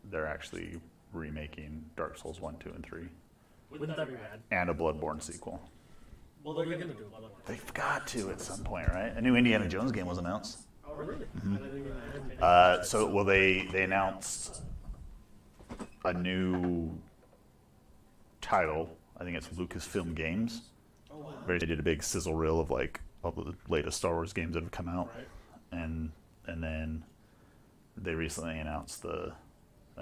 they're actually remaking Dark Souls 1, 2, and 3. Wouldn't that be bad? And a Bloodborne sequel. Well, they're going to do Bloodborne. They've got to at some point, right? A new Indiana Jones game was announced. Oh, really? They announced a new title. I think it's Lucasfilm Games. Oh, wow. Where they did a big sizzle reel of like all the latest Star Wars games that have come out, Right. and then they recently announced a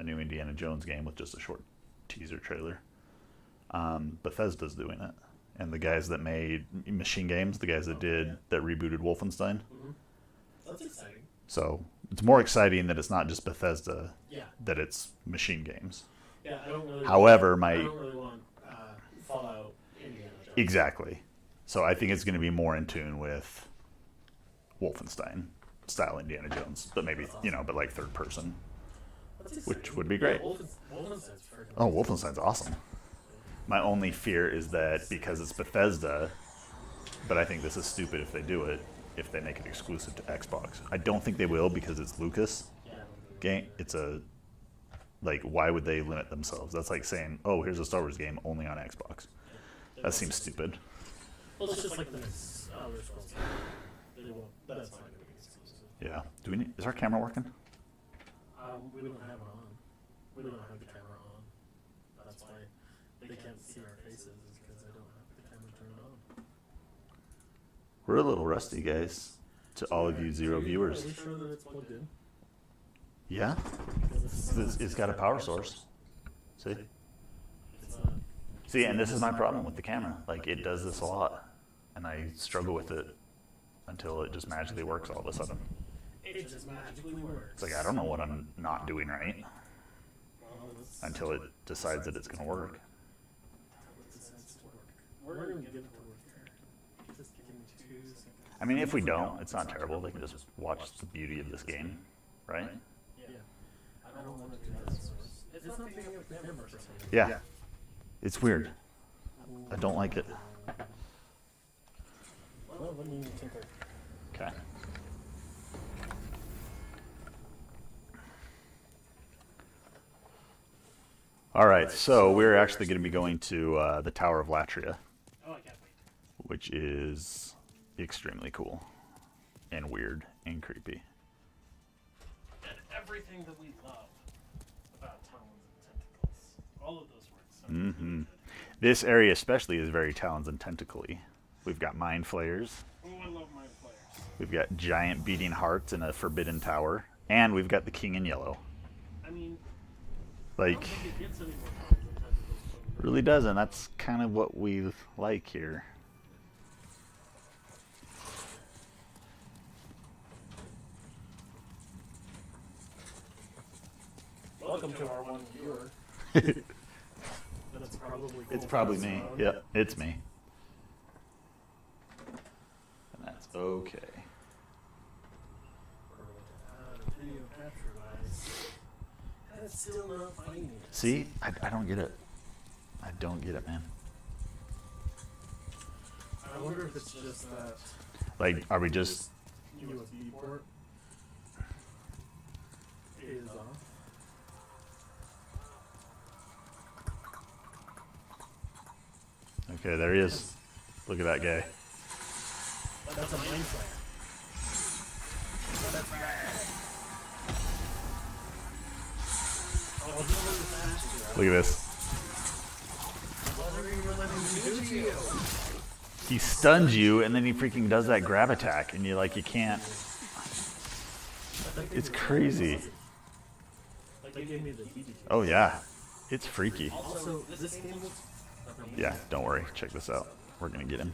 new Indiana Jones game with just a short teaser trailer. Bethesda's doing it, and the guys that made Machine Games, the guys that rebooted Wolfenstein. Mm-hmm. That's exciting. So it's more exciting that it's not just Bethesda, Yeah. that it's Machine Games. Yeah, I don't really. However, I don't really want Fallout Indiana Jones. Exactly. So I think it's going to be more in tune with Wolfenstein style Indiana Jones, but maybe Awesome. but like third person, That's which exciting. would be great. Yeah, Wolfenstein's freaking Oh, Wolfenstein's awesome. My only fear is that because it's Bethesda, but I think this is stupid if they do it, if they make it exclusive to Xbox. I don't think they will because it's Lucas Yeah. game. It's why would they limit themselves? That's like saying, oh, here's a Star Wars game only on Xbox. That seems stupid. Well, it's just like the next Elder Scrolls. They won't. That's not going to be exclusive. Yeah. Is our camera working? We don't have it on. We don't have the camera on. That's why they can't see our faces, is because I don't have the camera turned on. We're a little rusty, guys. To all of you zero viewers. Are we sure that it's plugged in? Yeah? It's got a power source. See? It's not. See, and this is my problem with the camera. Like, it does this a lot, and I struggle with it until it just magically works all of a sudden. It just magically works. It's like, I don't know what I'm not doing right Well, it's- until it decides that it's going to work. it decides to work. We're going to give it to work here. Just give me 2 seconds. I mean, if we don't, it's not terrible. They can just watch the beauty of this game, right? Yeah. I don't want to do that source. It's not picking up the camera for some reason. Yeah. It's weird. I don't like it. Well, let me take a... Okay. All right, so we're actually going to be going to the Tower of Latria, Oh, I can't wait. which is extremely cool and weird and creepy. And everything that we love about talons and tentacles. All of those words. So Mm-hmm. This area especially is very talons and tentacly. We've got mind flayers. Oh, I love mind players. We've got giant beating hearts in a forbidden tower, and we've got the king in yellow. I mean, I Like, don't think it gets any more talons and tentacles. From really doesn't. That's kind of what we like here. Welcome to our one viewer. That's probably cool. It's probably me. Yep, it's me. And that's okay. We're going to add a video capture device. And it's still not finding it. See, I don't get it. I don't get it, man. I wonder if it's just that Like, are we just... USB port is off. Okay, there he is. Look at that guy. That's a mind flare. That's bad. Oh, he's really fast, Look at this. What are you letting me do to you? He stuns you, and then he freaking does that grab attack, and you're like, you can't... It's crazy. Like they gave me the heebie. Oh, yeah. It's freaky. Also, this game looks amazing. Yeah, don't worry. Check this out. We're going to get him.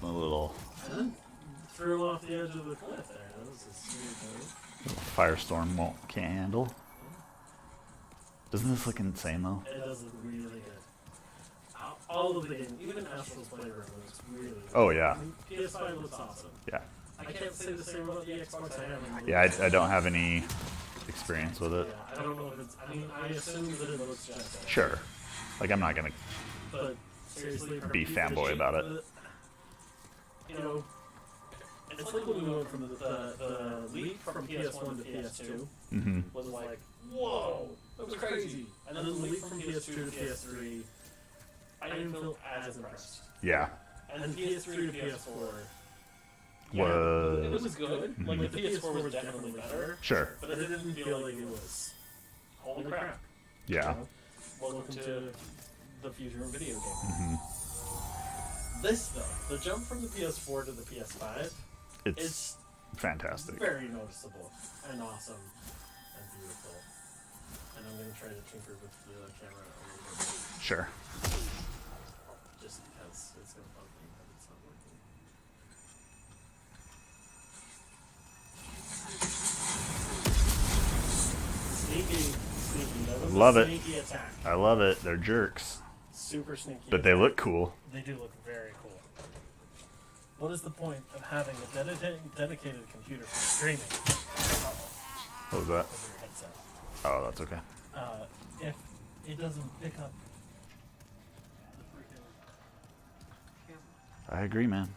A little Threw him off the edge of the cliff there. That was a sweet move. firestorm can't handle. Doesn't this look insane, though? It does look really good. All of the game, even Astral's Playground looks really good. Oh, yeah. I mean, PS5 looks awesome. Yeah. I can't say the same about the Xbox. I haven't. Yeah, I don't have any experience with it. Yeah, I don't know if it's. I mean, I assume that it looks just. That. Sure. Like, I'm not going to... But seriously, for Be people fanboy that about shape it. You know, It's like when we went from the leap from PS1 to PS2 Mm-hmm. was like, whoa, that was crazy. And then the leap from PS2 to PS3, I didn't feel as impressed. Yeah. And then PS3 to PS4, Was it was good. Like the PS4 was definitely better. sure. But it didn't feel like it was, holy crap. Yeah. Welcome to the future of video games. Mm-hmm. This though, the jump from the PS4 to the PS5, It's fantastic. very noticeable and awesome and beautiful. And I'm going to try to tinker with the camera a little bit more, Sure. just because it's going to bug me that it's not working. Sneaky. That was Love a it. sneaky attack. I love it. They're jerks, Super sneaky. but they look cool. They do look very cool. What is the point of having a dedicated computer for streaming? What was that? Over your headset. Oh, that's okay. If it doesn't pick up the freaking camera. I agree, man.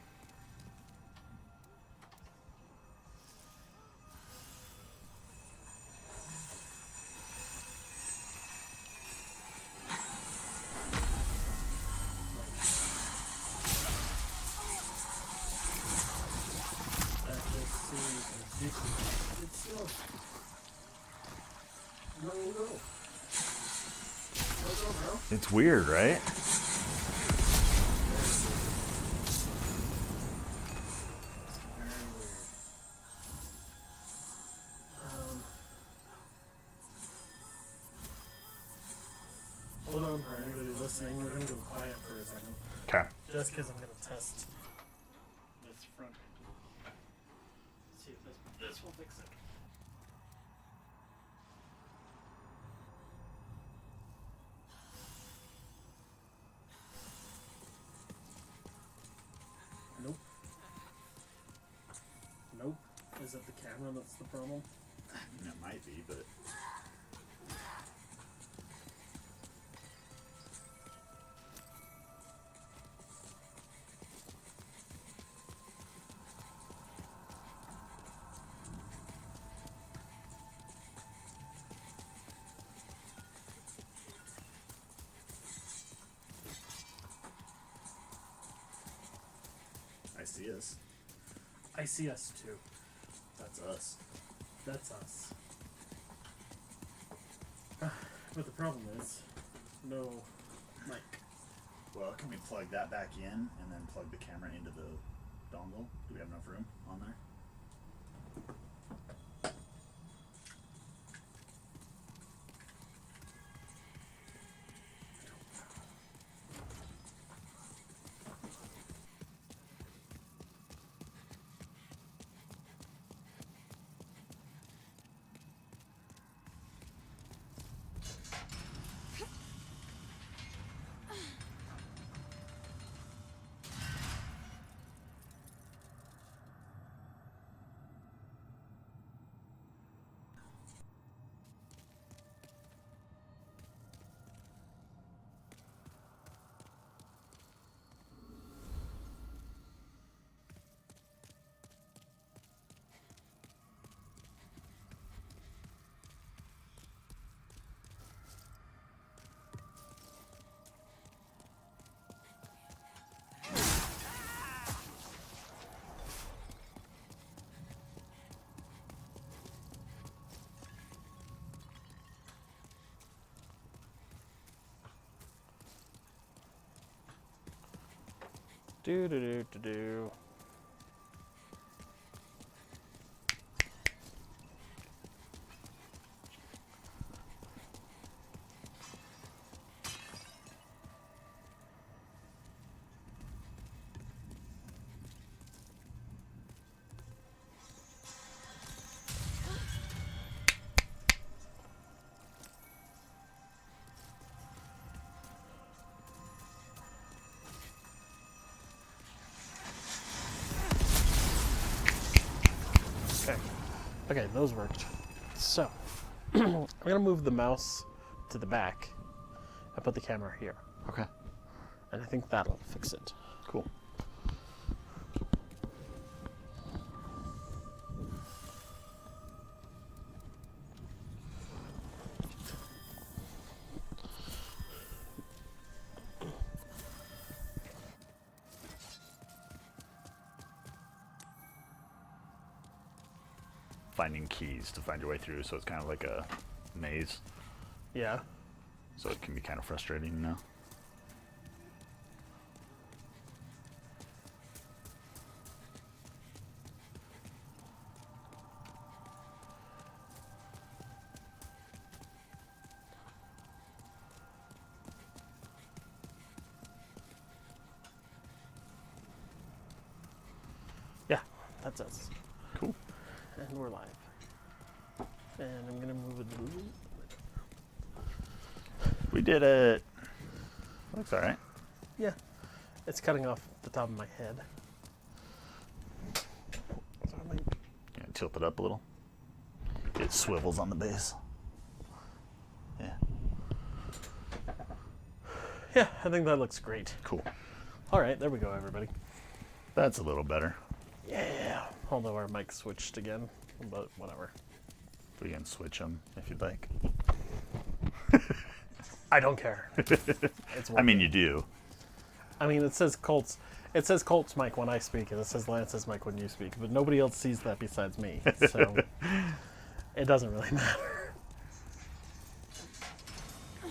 That just seems ridiculous. It's still. No. Bro. It's weird, right? Very weird. Hold on for anybody listening. We're going to go quiet for a second. Okay. Just because I'm going to test this front. See if this will fix it. Nope. Is it the camera that's the problem? It might be, but I see us. I see us too. That's us. That's us. But the problem is, no mic. Well, can we plug that back in and then plug the camera into the dongle? Do we have enough room on there? Do. Okay, those worked. So, I'm gonna move the mouse to the back and put the camera here. Okay. And I think that'll fix it. Cool. finding keys to find your way through, so it's kind of like a maze. Yeah. So it can be kind of frustrating, you know? Yeah, that's us. Cool. And we're live. And I'm going to move it a little. We did it. Looks alright. Yeah. It's cutting off the top of my head. So I might... Yeah, tilt it up a little. It swivels on the base. Yeah. Yeah, I think that looks great. Cool. All right, there we go, everybody. That's a little better. Yeah. Although our mic switched again, but whatever. We can switch them if you'd like. I don't care. It's I mean, you do. I mean, it says Colt's. It says Colt's mic when I speak, and it says Lance's mic when you speak. But nobody else sees that besides me, so it doesn't really matter. Do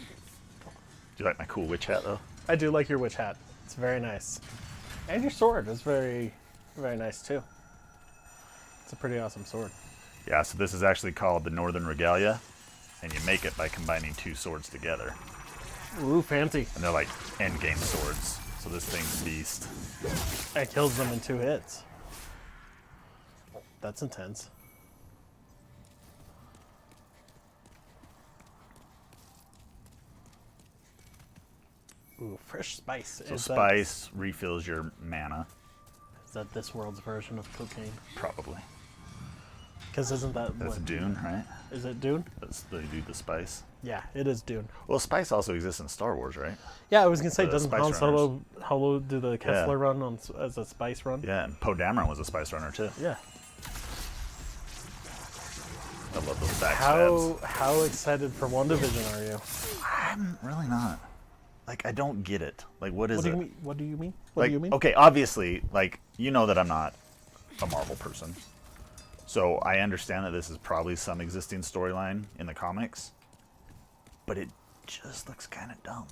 you like my cool witch hat, though? I do like your witch hat. It's very nice, and your sword is very, very nice too. It's a pretty awesome sword. Yeah, so this is actually called the Northern Regalia, and you make it by combining two swords together. Ooh, fancy! And they're like endgame swords. So this thing's beast. It kills them in 2 hits. That's intense. Ooh, fresh spice. So Is spice refills your mana, Is that this world's version of cocaine? probably. Because isn't that That's what? Dune, right? Is it Dune? That's they do the spice. Yeah, it is Dune. Well, spice also exists in Star Wars, right? Yeah, I was gonna say, The doesn't Spice Han Solo do the Kessler Yeah. run on as a spice run? Yeah, and Poe Dameron was a spice runner too. Yeah. I love those backstabs. How excited for WandaVision are you? I'm really not. Like, I don't get it. Like, what is What do it? you mean? What do you mean? What Like, do you mean? okay, obviously, like, you know that I'm not a Marvel person. So I understand that this is probably some existing storyline in the comics. But it just looks kind of dumb.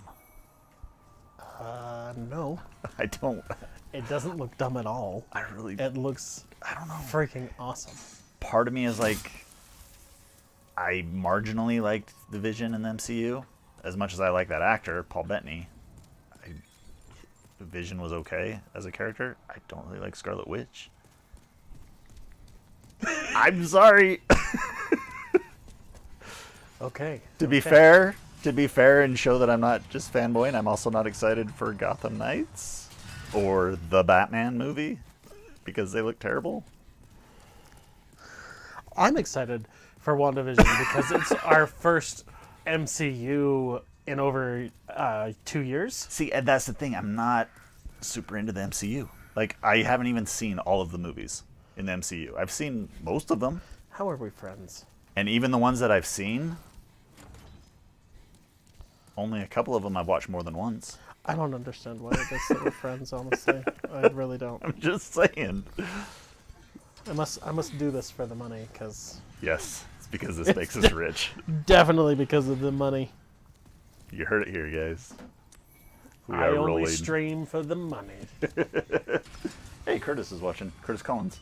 No, I don't. it doesn't look dumb at all. I really. It looks I don't know. freaking awesome. Part of me is like, I marginally liked the Vision in the MCU. As much as I like that actor, Paul Bettany, Vision was okay as a character. I don't really like Scarlet Witch. I'm sorry. Okay. To be fair, and show that I'm not just fanboying, I'm also not excited for Gotham Knights or the Batman movie because they look terrible. I'm excited for WandaVision because it's our first MCU in over 2 years. See, and that's the thing. I'm not super into the MCU. Like, I haven't even seen all of the movies in the MCU. I've seen most of them. How are we friends? And even the ones that I've seen, only a couple of them I've watched more than once. I don't understand why it is that we're friends, honestly. I really don't. I'm just saying. I must do this for the money, because... Yes, it's because this makes us rich. Definitely because of the money. You heard it here, guys. We I are only rolling. stream for the money. Hey, Curtis is watching. Curtis Collins.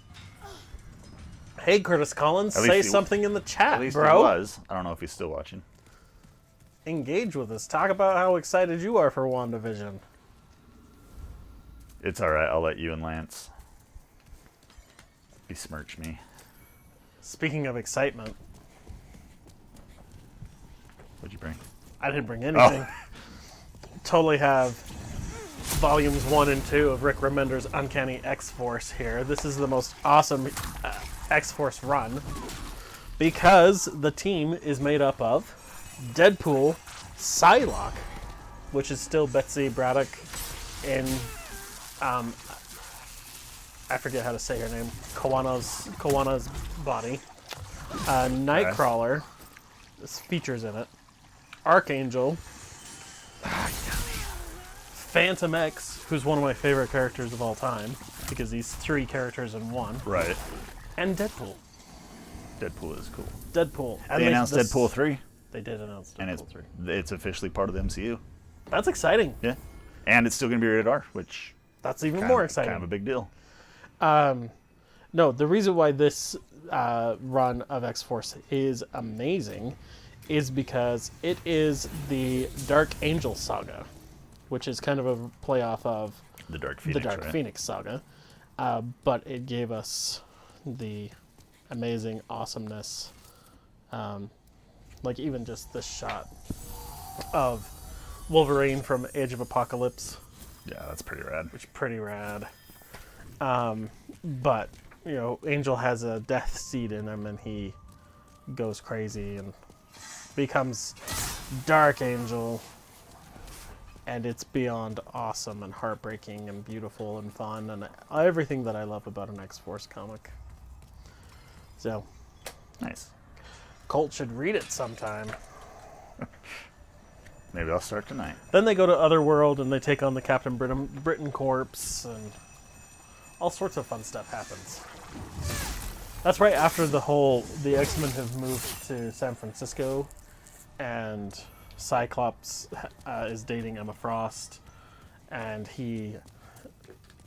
Hey, Curtis Collins, At least say he- something in the chat, At least bro. he was. I don't know if he's still watching. Engage with us. Talk about how excited you are for WandaVision. It's all right. I'll let you and Lance besmirch me. Speaking of excitement, What'd you bring? I didn't bring anything. Totally have volumes 1 and 2 of Rick Remender's Uncanny X-Force here. This is the most awesome X-Force run because the team is made up of Deadpool, Psylocke, which is still Betsy Braddock in I forget how to say her name, Kawana's body. Nightcrawler, this features in it. Archangel, Phantom X, who's one of my favorite characters of all time, because he's 3 characters in one, Right. and Deadpool. Deadpool is cool. Deadpool. And They announced Deadpool 3, They did announce Deadpool and 3. it's officially part of the MCU. That's exciting. Yeah. And it's still going to be rated R, which That's even more exciting. kind of a big deal. No, the reason why this run of X-Force is amazing is because it is the Dark Angel saga, which is kind of a play off of The Dark Phoenix, right? Phoenix saga. But it gave us the amazing awesomeness, like even just this shot of Wolverine from Age of Apocalypse, Yeah, that's pretty rad. which is pretty rad. But you know, Angel has a death seed in him, and he goes crazy and becomes Dark Angel, and it's beyond awesome and heartbreaking and beautiful and fun and everything that I love about an X-Force comic. So, Nice. Colt should read it sometime. Maybe I'll start tonight. Then they go to Otherworld and they take on the Captain Britain Corps, and all sorts of fun stuff happens. That's right after the X-Men have moved to San Francisco, and Cyclops is dating Emma Frost, and he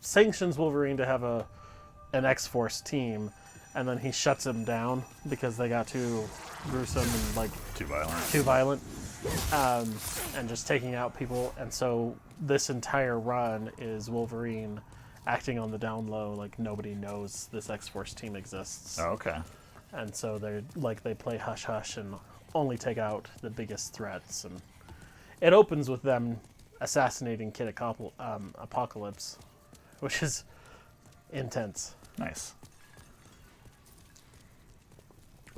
sanctions Wolverine to have an X-Force team, and then he shuts him down because they got too gruesome and like Too violent. too violent, and just taking out people. And so this entire run is Wolverine acting on the down low, like nobody knows this X-Force team exists. Oh, okay. And so they play hush hush and only take out the biggest threats. And it opens with them assassinating Kid Apocalypse, which is intense. Nice.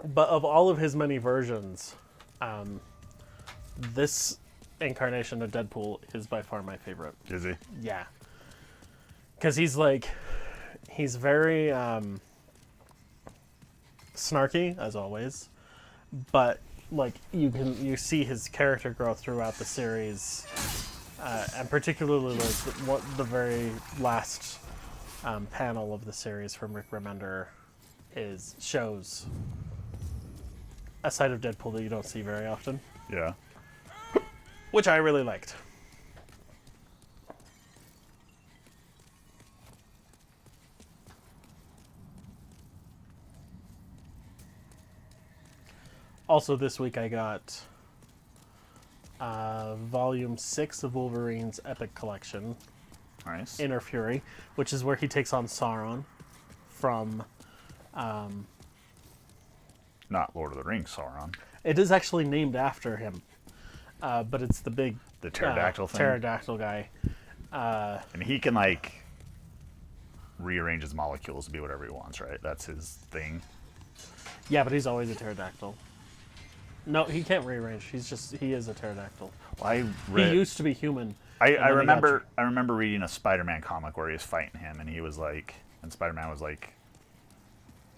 But of all of his many versions, this incarnation of Deadpool is by far my favorite. Is he? Yeah. Because he's very snarky, as always, but like you see his character grow throughout the series, and particularly like the very last panel of the series from Rick Remender shows a side of Deadpool that you don't see very often, Yeah. which I really liked. Also, this week I got Volume 6 of Wolverine's Epic Collection, Nice. Inner Fury, which is where he takes on Sauron from... Not Lord of the Rings Sauron. It is actually named after him, but it's the big... The pterodactyl thing? Pterodactyl guy. And he can, like, rearrange his molecules to be whatever he wants, right? That's his thing. Yeah, but he's always a pterodactyl. No, he can't rearrange. He is a pterodactyl. Well, He used to be human. I then he remember reading a Spider-Man comic where he was fighting him, and he was like, and Spider-Man was like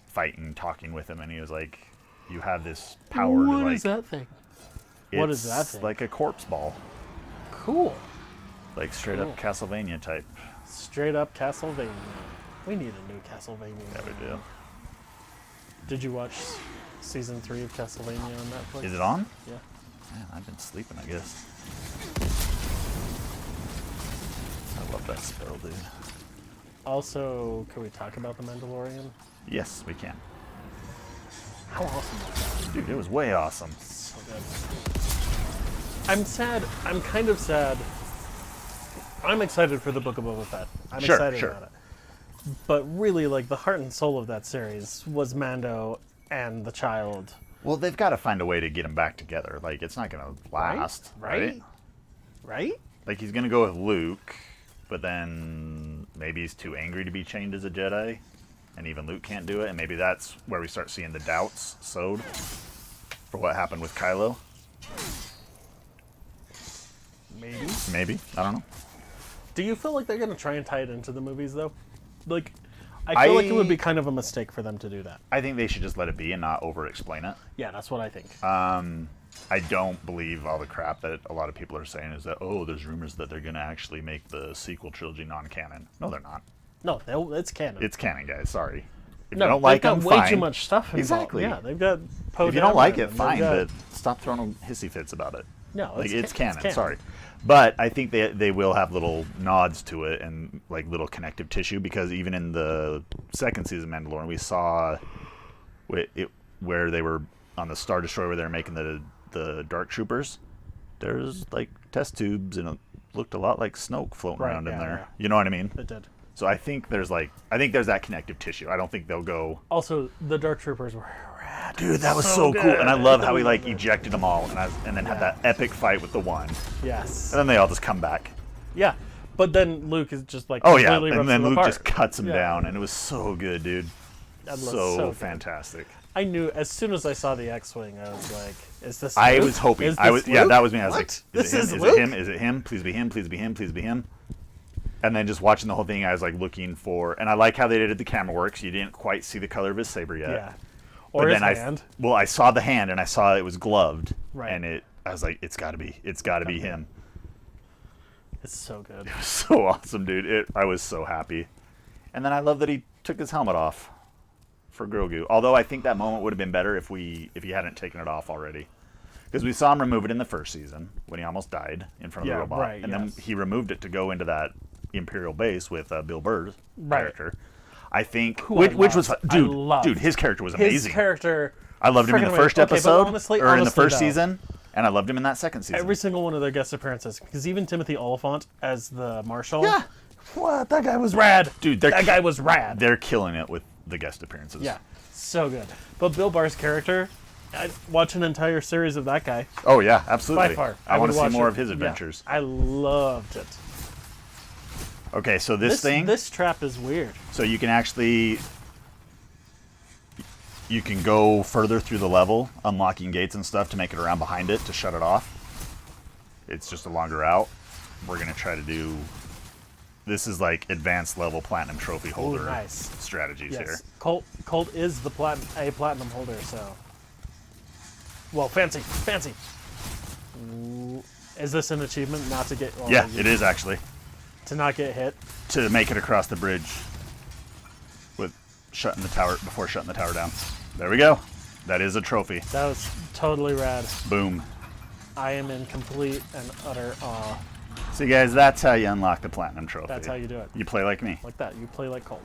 fighting, talking with him, and he was like, "You have this power to What like." is that thing? What is that It's thing? like a corpse ball, Cool. like straight up Castlevania type. Straight up Castlevania. We need a new Castlevania. Yeah, we do. Did you watch season 3 of Castlevania on Netflix? Is it on? Yeah. Man, I've been sleeping, I guess. I love that spell, dude. Also, can we talk about The Mandalorian? Yes, we can. How awesome was that? Dude, it was way awesome. So good. I'm sad. I'm kind of sad. I'm excited for the Book of Boba Fett. I'm Sure, excited sure. about it. But really, like, the heart and soul of that series was Mando and the child. Well, they've got to find a way to get him back together. Like, it's not going to last, right? Right? Like, he's going to go with Luke, but then maybe he's too angry to be chained as a Jedi, and even Luke can't do it, and maybe that's where we start seeing the doubts sowed for what happened with Kylo. Maybe. Maybe. I don't know. Do you feel like they're going to try and tie it into the movies, though? Like, I feel like it would be kind of a mistake for them to do that. I think they should just let it be and not over-explain it. Yeah, that's what I think. I don't believe all the crap that a lot of people are saying is that, oh, there's rumors that they're going to actually make the sequel trilogy non-canon. No, they're not. No, it's canon. It's canon, guys. Sorry. If No, you don't like they've them, got way fine. too much stuff involved. Exactly. Yeah, they've got Poe If you don't like Dameron, it, they've fine, got- but stop throwing hissy fits about it. No, Like, it's canon. canon. Sorry, but I think they will have little nods to it and like little connective tissue, because even in the second season of Mandalorian, we saw where they were on the Star Destroyer where they were making the Dark Troopers. There's like test tubes, and it looked a lot like Snoke floating Right, around in yeah, there. yeah. You know what I mean? It did. So I think there's that connective tissue. I don't think they'll go. Also, the Dark Troopers were rad. Dude, that was So so cool, and I good. love how he like ejected them all, and then had that epic fight with the one, Yes. and then they all just come back. Yeah, but then Luke is just like Oh yeah, completely rips and then them Luke apart. just cuts him Yeah. down, and it was so good, dude. That was So good. fantastic. I knew as soon as I saw the X-wing, I was like, "Is this?" I Luke? was hoping. Is I this was. Yeah, Luke? that was me. I was What? like, "Is This it him? is Is Luke? it him? Is it him? Please be him. Please be him. Please be him." And then just watching the whole thing, I was like looking for, and I like how they did the camera work. So you didn't quite see the color of his saber yet. Yeah. But Or his then hand. I saw the hand, and I saw it was gloved, Right. and I was like, it's got to be him. It's so good. So awesome, dude. I was so happy. And then I love that he took his helmet off for Grogu. Although I think that moment would have been better if he hadn't taken it off already. Because we saw him remove it in the first season when he almost died in front of Yeah, the robot. right, and yes. then he removed it to go into that Imperial base with Bill Burr's character. I think, Who I which was loved. fun. I loved. Dude, his character was His amazing. character. I loved him in the friggin' first amazing. Okay, but episode, honestly, or in the honestly, first though, season, and I loved him in that second season. Every single one of their guest appearances, because even Timothy Oliphant as the Marshal. Yeah. What? That guy was rad. Dude, that guy was rad. They're killing it with the guest appearances. Yeah, so good. But Bill Burr's character, I'd watch an entire series of that guy. Oh yeah, absolutely. By far. I want would to see watch more it. of his Yeah, adventures. I loved it. Okay, so this trap is weird. so you can actually go further through the level, unlocking gates and stuff to make it around behind it to shut it off. It's just a longer route. We're gonna try to do. This is like advanced level platinum trophy holder nice. strategies here. Yes, Colt is the platinum holder. So, well, fancy. Ooh. Is this an achievement not to get? Well, Yeah, it is actually to not get hit. to make it across the bridge with shutting the tower before shutting the tower down. There we go. That is a trophy. That was totally rad. Boom. I am in complete and utter awe. See, guys, that's how you unlock the platinum trophy. That's how you do it. You play like me. Like that. You play like Colt.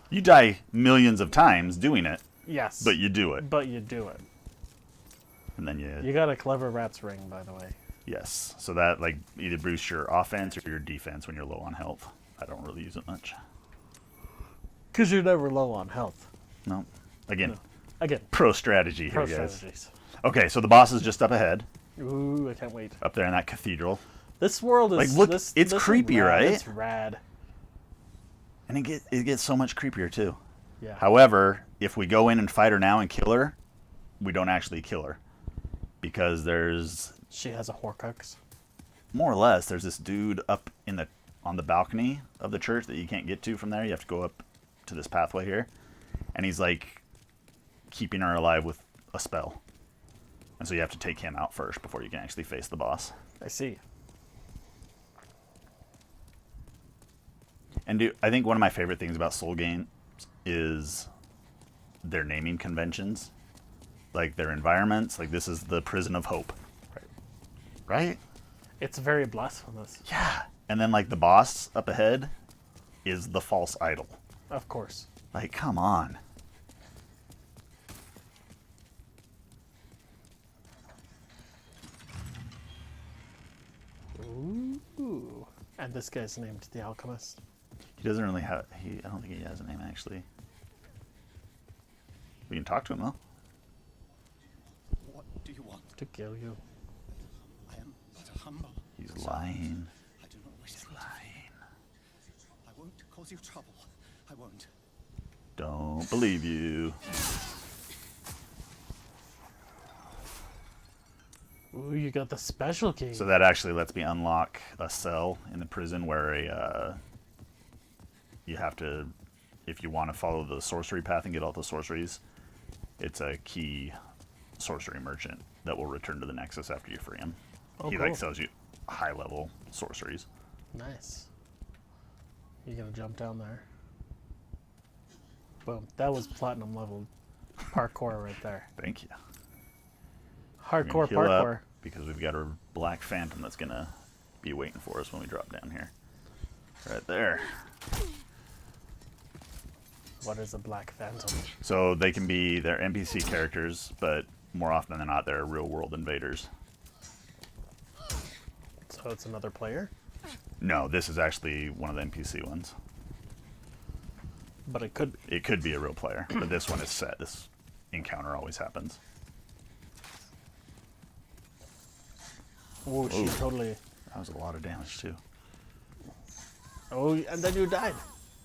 You die millions of times doing it, Yes. but you do it. But you do it. And then You got a clever rat's ring, by the way. yes. So that like either boosts your offense or your defense when you're low on health. I don't really use it much. Because you're never low on health. No. Again, Again, pro strategy here, pro guys. strategies. Okay, so the boss is just up ahead, Ooh, I can't wait. up there in that cathedral. This world is Like, look, this, it's this is creepy, rad. right? It's rad. And it gets so much creepier too. Yeah. However, if we go in and fight her now and kill her, we don't actually kill her. Because there's She has a Horcrux. more or less there's this dude up on the balcony of the church that you can't get to from there. You have to go up to this pathway here. And he's like keeping her alive with a spell. And so you have to take him out first before you can actually face the boss. I see. And I think one of my favorite things about Soul games is their naming conventions. Like their environments. Like this is the Prison of Hope. Right? It's very blasphemous. Yeah. And then like the boss up ahead is the false idol. Of course. Like, come on. Ooh. And this guy's named the Alchemist. He doesn't really have. I don't think he has a name actually. We can talk to him though. What do you want? To kill you. I am but a humble. He's lying. I do not wish to. Lying. I won't cause you trouble. I won't. Don't believe you. Ooh, you got the special key. So that actually lets me unlock a cell in the prison where you have to, if you want to follow the sorcery path and get all the sorceries, it's a key sorcery merchant that will return to the Nexus after you free him. Oh, He cool. like sells you high level sorceries. Nice. You gonna jump down there? Boom. That was platinum level parkour right there. Thank you. Hardcore Heal up parkour. because we've got a black phantom that's gonna be waiting for us when we drop down here. Right there. What is a Black Phantom? So they're NPC characters, but more often than not, they're real world invaders. So it's another player? No, this is actually one of the NPC ones. But it could be. It could be a real player, but this one is set. This encounter always happens. Oh, she Ooh. totally. That was a lot of damage too. Oh, and then you died.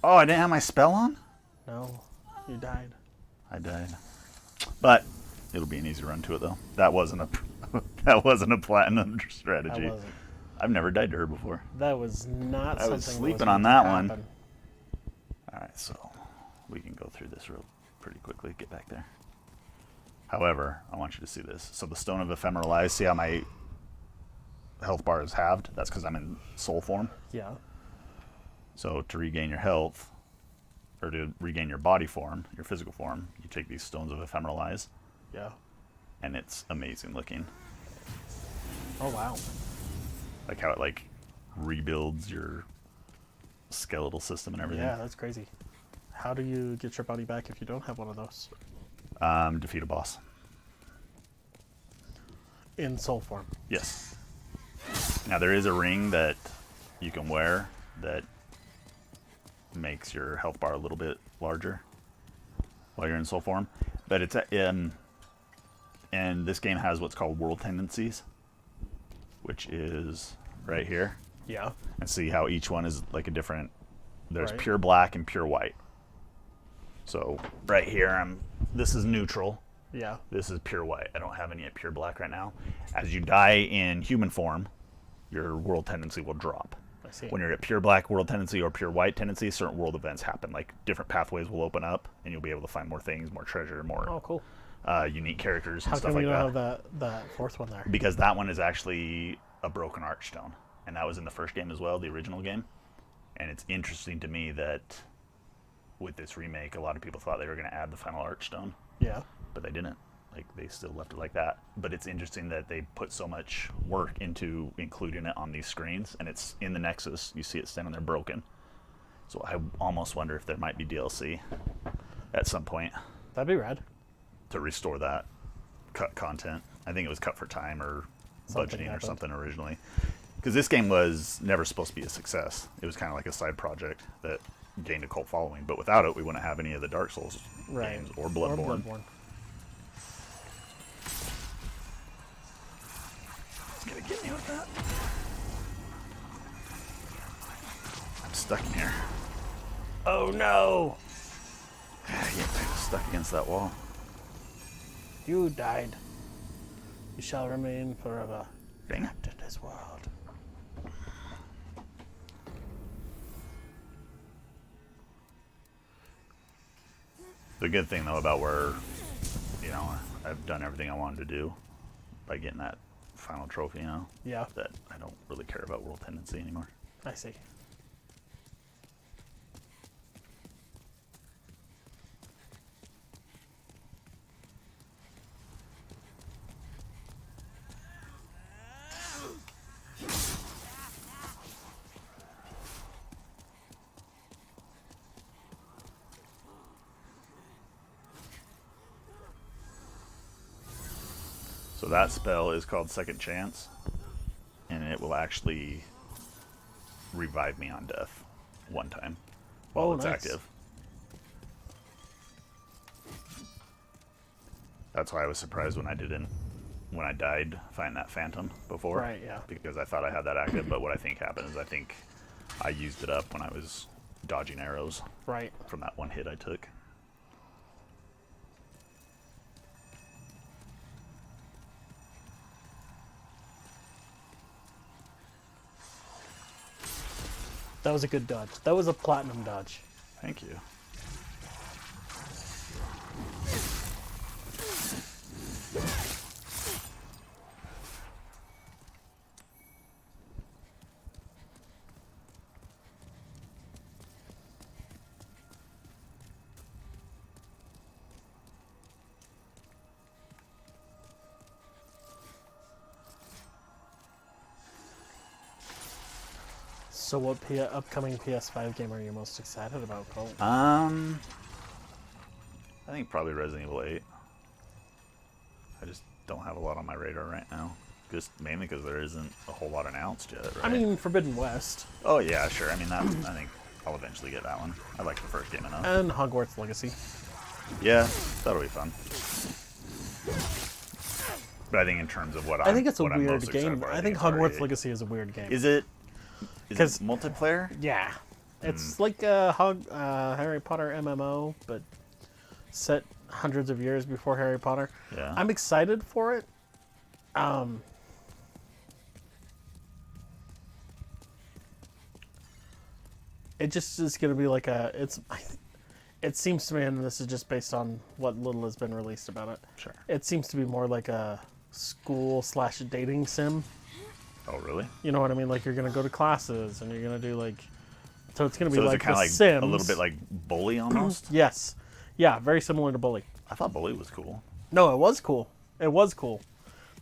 Oh, I didn't have my spell on? No, you died. I died. But it'll be an easy run to it though. That wasn't a that wasn't a platinum strategy. That wasn't. I've never died to her before. That was not I something was that sleeping was on meant that to one. happen. Alright, so we can go through this pretty quickly. Get back there. However, I want you to see this. So the Stone of Ephemeral Eyes, see how my health bar is halved? That's because I'm in soul form. Yeah. So to regain your health, or to regain your body form, your physical form, you take these Stones of Ephemeral Eyes, Yeah. and it's amazing looking. Oh, wow. Like how it rebuilds your skeletal system and everything. Yeah, that's crazy. How do you get your body back if you don't have one of those? Defeat a boss. In soul form. Yes. Now there is a ring that you can wear that makes your health bar a little bit larger while you're in soul form, but it's and this game has what's called world tendencies, which is right here. Yeah. And see how each one is like a different. There's Right. pure black and pure white. So right here, this is neutral. Yeah. This is pure white. I don't have any at pure black right now. As you die in human form, your world tendency will drop. I see. When you're at pure black world tendency or pure white tendency, certain world events happen. Like different pathways will open up, and you'll be able to find more things, more treasure, more Oh, cool. unique characters and How stuff come like you that. don't have that fourth one there? Because that one is actually a broken archstone, and that was in the first game as well, the original game. And it's interesting to me that with this remake, a lot of people thought they were going to add the final archstone, Yeah. but they didn't. Like, they still left it like that. But it's interesting that they put so much work into including it on these screens, and it's in the Nexus. You see it standing there broken. So I almost wonder if there might be DLC at some point That'd be rad. to restore that cut content. I think it was cut for time or Something budgeting or happened. something originally. Because this game was never supposed to be a success. It was kind of like a side project that gained a cult following. But without it, we wouldn't have any of the Dark Souls games or Bloodborne. It's gonna get me with that. I'm stuck in here. Oh no! Yeah, I'm stuck against that wall. You died. You shall remain forever Dang. trapped in this world. The good thing though about where, I've done everything I wanted to do by getting that final trophy, Yeah, that I don't really care about world tendency anymore. I see. So that spell is called Second Chance, and it will actually revive me on death one time while it's nice. active. That's why I was surprised when I died fighting that phantom before. Right, yeah. Because I thought I had that active, but what I think happened is I think I used it up when I was dodging arrows Right. from that one hit I took. That was a good dodge. That was a platinum dodge. Thank you. So what upcoming PS5 game are you most excited about, Cole? I think probably Resident Evil 8. I just don't have a lot on my radar right now. Just mainly because there isn't a whole lot announced yet, right? I mean, Forbidden West. Oh yeah, sure. I mean, that I think I'll eventually get that one. I like the first game enough. And Hogwarts Legacy. Yeah, that'll be fun. But I think in terms of I think it's a what I'm weird most excited game. for, I think it's Hogwarts already- Legacy is a weird game. Is it? Is 'Cause- it multiplayer? Yeah. It's like a Harry Potter MMO, but set hundreds of years before Harry Potter. Yeah. I'm excited for it. It just is going to be like it seems to me, and this is just based on what little has been released about it. Sure. It seems to be more like a school/dating sim. Oh really? You know what I mean? Like you're going to go to classes and you're going to do like, so it's going to be So is like it kind The of like Sims. a little bit like Bully almost? Yes. Yeah, very similar to Bully. I thought Bully was cool. No, it was cool. It was cool.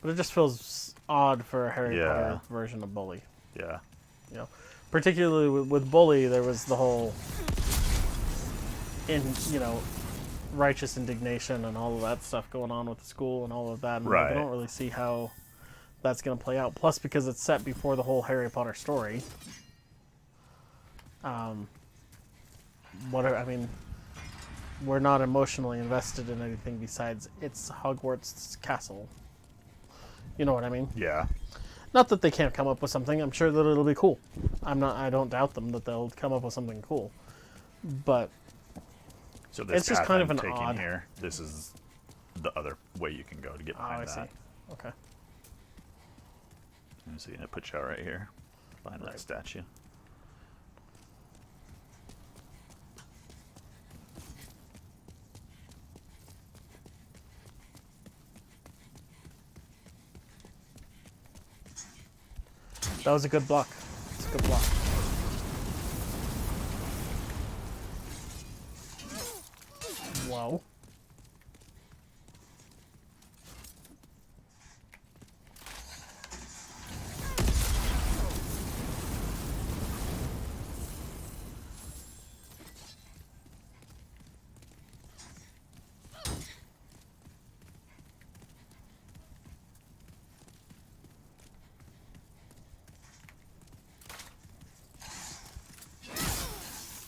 But it just feels odd for a Harry Yeah. Potter version of Bully. Yeah. You know, particularly with Bully, there was the whole, righteous indignation and all of that stuff going on with the school and all of that. And like, Right. I don't really see how that's going to play out. Plus, because it's set before the whole Harry Potter story. We're not emotionally invested in anything besides it's Hogwarts castle. You know what I mean? Yeah. Not that they can't come up with something. I'm sure that it'll be cool. I don't doubt them that they'll come up with something cool. But So this It's just path kind of I'm an taking odd- here. This is the other way you can go to get oh, behind I that. see. Okay. I'm just gonna put you out right here, behind Right. that statue. That was a good block. It's a good block. Wow.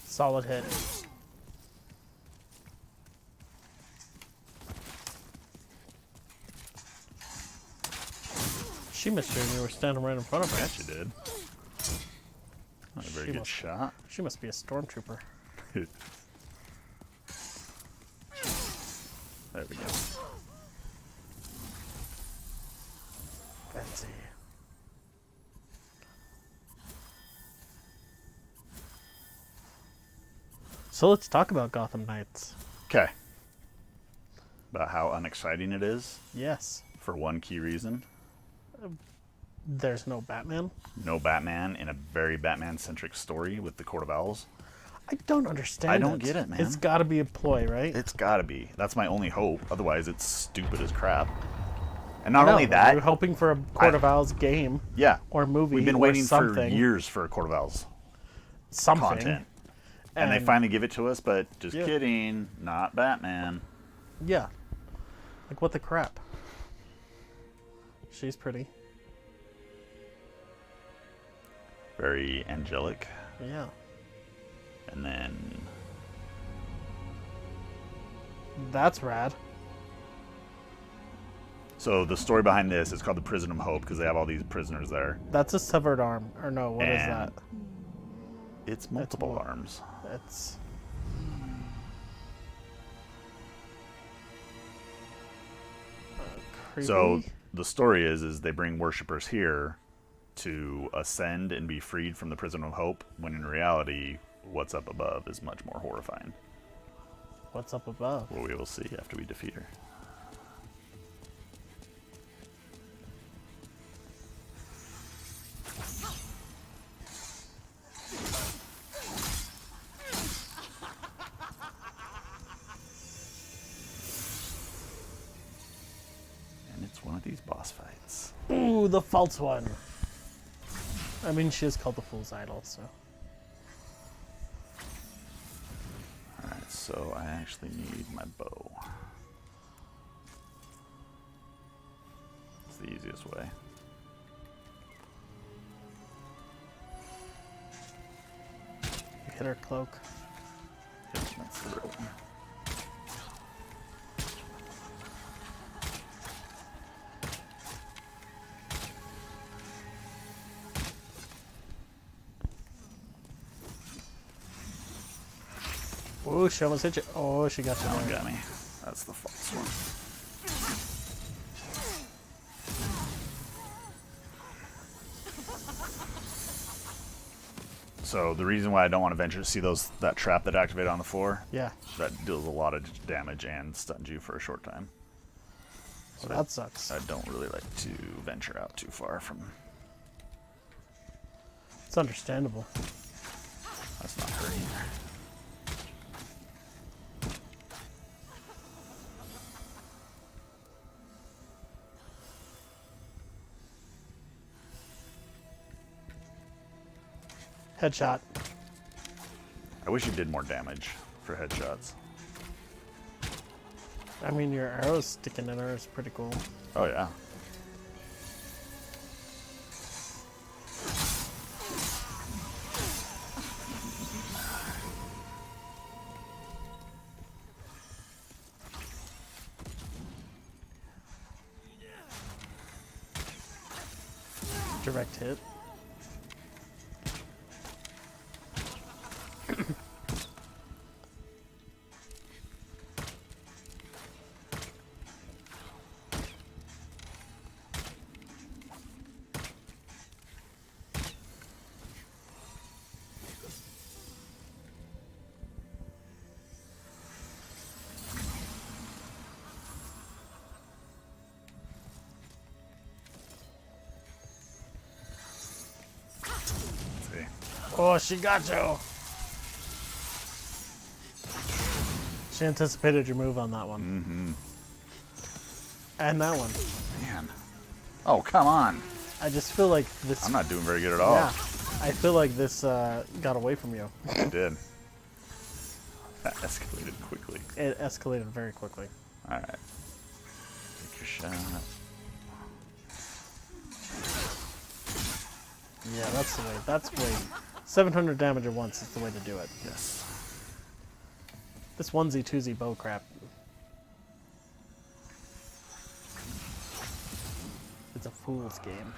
Solid hit. She missed you and you were standing right in front of her. Yeah, she did. Not a very She good must- shot. She must be a stormtrooper. There we go. Fancy. So let's talk about Gotham Knights. Okay. About how unexciting it is Yes. for one key reason. There's no Batman. No Batman in a very Batman-centric story with the Court of Owls. I don't understand I don't get it, man. It's got to be a ploy, right? It's gotta be. That's my only hope. Otherwise, it's stupid as crap. And not No, only that, We're hoping for a Court of Owls game yeah, or movie we've been or waiting for something. years for a Court of Owls Something. content. And they And- finally give it to us, but just Yeah. kidding, not Batman. Yeah. Like, what the crap? She's pretty. Very angelic. Yeah. And then That's rad. so the story behind this is called the Prison of Hope because they have all these prisoners there. That's a severed arm. Or no, what is And that? It's multiple more- arms. It's... creepy. So the story is they bring worshippers here to ascend and be freed from the Prison of Hope, when in reality, what's up above is much more horrifying. What's up above? Well, we will see after we defeat her. And it's one of these boss fights. Ooh, the false one. I mean, she is called the Fool's Idol, so. Alright, so I actually need my bow. It's the easiest way. You hit her cloak. Yep, that's the real one. Oh, she almost hit you. Oh, she got you That one there. got me. That's the false one. So the reason why I don't want to venture to see that trap that activated on the floor, Yeah. that deals a lot of damage and stuns you for a short time. So that sucks. I don't really like to venture out too far from. It's understandable. That's not her either. Headshot. I wish you did more damage for headshots. I mean, your arrows sticking in her is pretty cool. Oh yeah. Direct hit. See. Oh, she got you. She anticipated your move on that one. Mm-hmm. And that one. Man. Oh, come on. I just feel like this. I'm not doing very good at all. Yeah. I feel like this got away from you. It did. That escalated quickly. It escalated very quickly. Alright. Take your shot. Yeah, that's the way. That's way. 700 damage at once is the way to do it. Yes. This onesie twosie bow crap. It's a fool's game.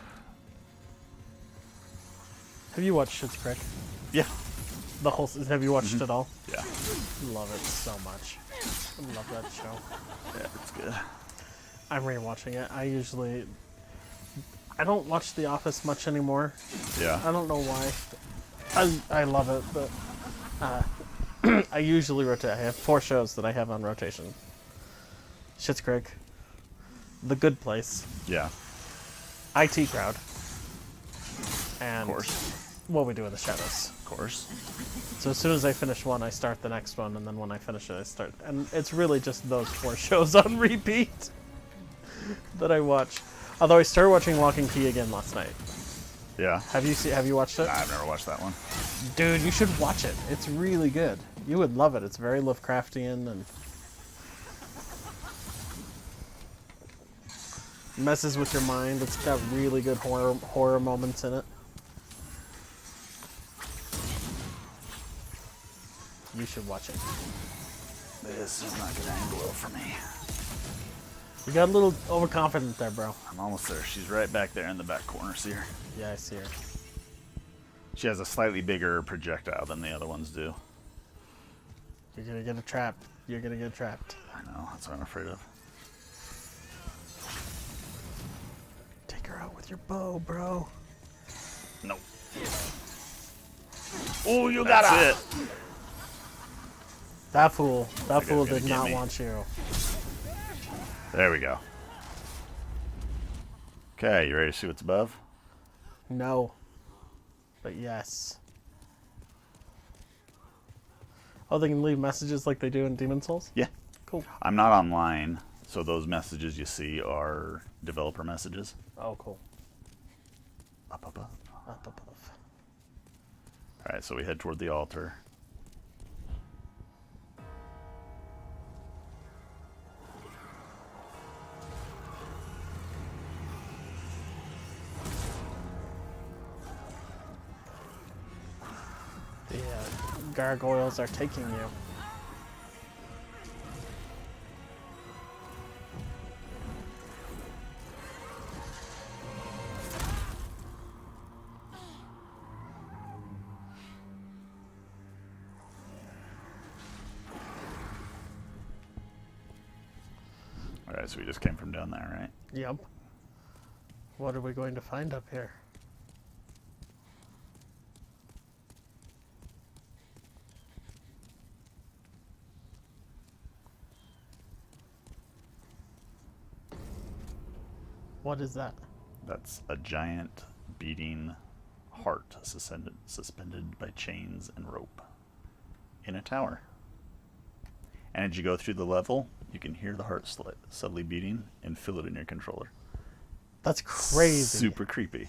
Have you watched Schitt's Creek? Yeah. The whole. Have you watched it all? Yeah. Love it so much. I love that show. Yeah, it's good. I'm rewatching it. I don't watch The Office much anymore. Yeah. I don't know why. I love it, but I usually rotate. I have 4 shows that I have on rotation. Schitt's Creek, The Good Place, Yeah. IT Crowd, and Of course. What We Do in the Shadows. Of course. So as soon as I finish one, I start the next one, and then when I finish it, I start. And it's really just those 4 shows on repeat that I watch. Although I started watching Lock and Key again last night. Yeah. Have you watched it? I've never watched that one. Dude, you should watch it. It's really good. You would love it. It's very Lovecraftian and messes with your mind. It's got really good horror moments in it. You should watch it. This is not going to end well for me. You got a little overconfident there, bro. I'm almost there. She's right back there in the back corner. See her? Yeah, I see her. She has a slightly bigger projectile than the other ones do. You're gonna get trapped. You're gonna get trapped. I know. That's what I'm afraid of. Take her out with your bow, bro. Nope. Oh, you That's got it. That fool. That guy's fool gonna did get not me. want you. There we go. Okay, you ready to see what's above? No. But yes. Oh, they can leave messages like they do in Demon Souls? Yeah. Cool. I'm not online, so those messages you see are developer messages. Oh, cool. Up, up, up. Up above. All right, so we head toward the altar. The gargoyles are taking you. All right, so we just came from down there, right? Yep. What are we going to find up here? What is that? That's a giant beating heart suspended by chains and rope in a tower. And as you go through the level, you can hear the heart subtly beating and feel it in your controller. That's crazy. Super creepy.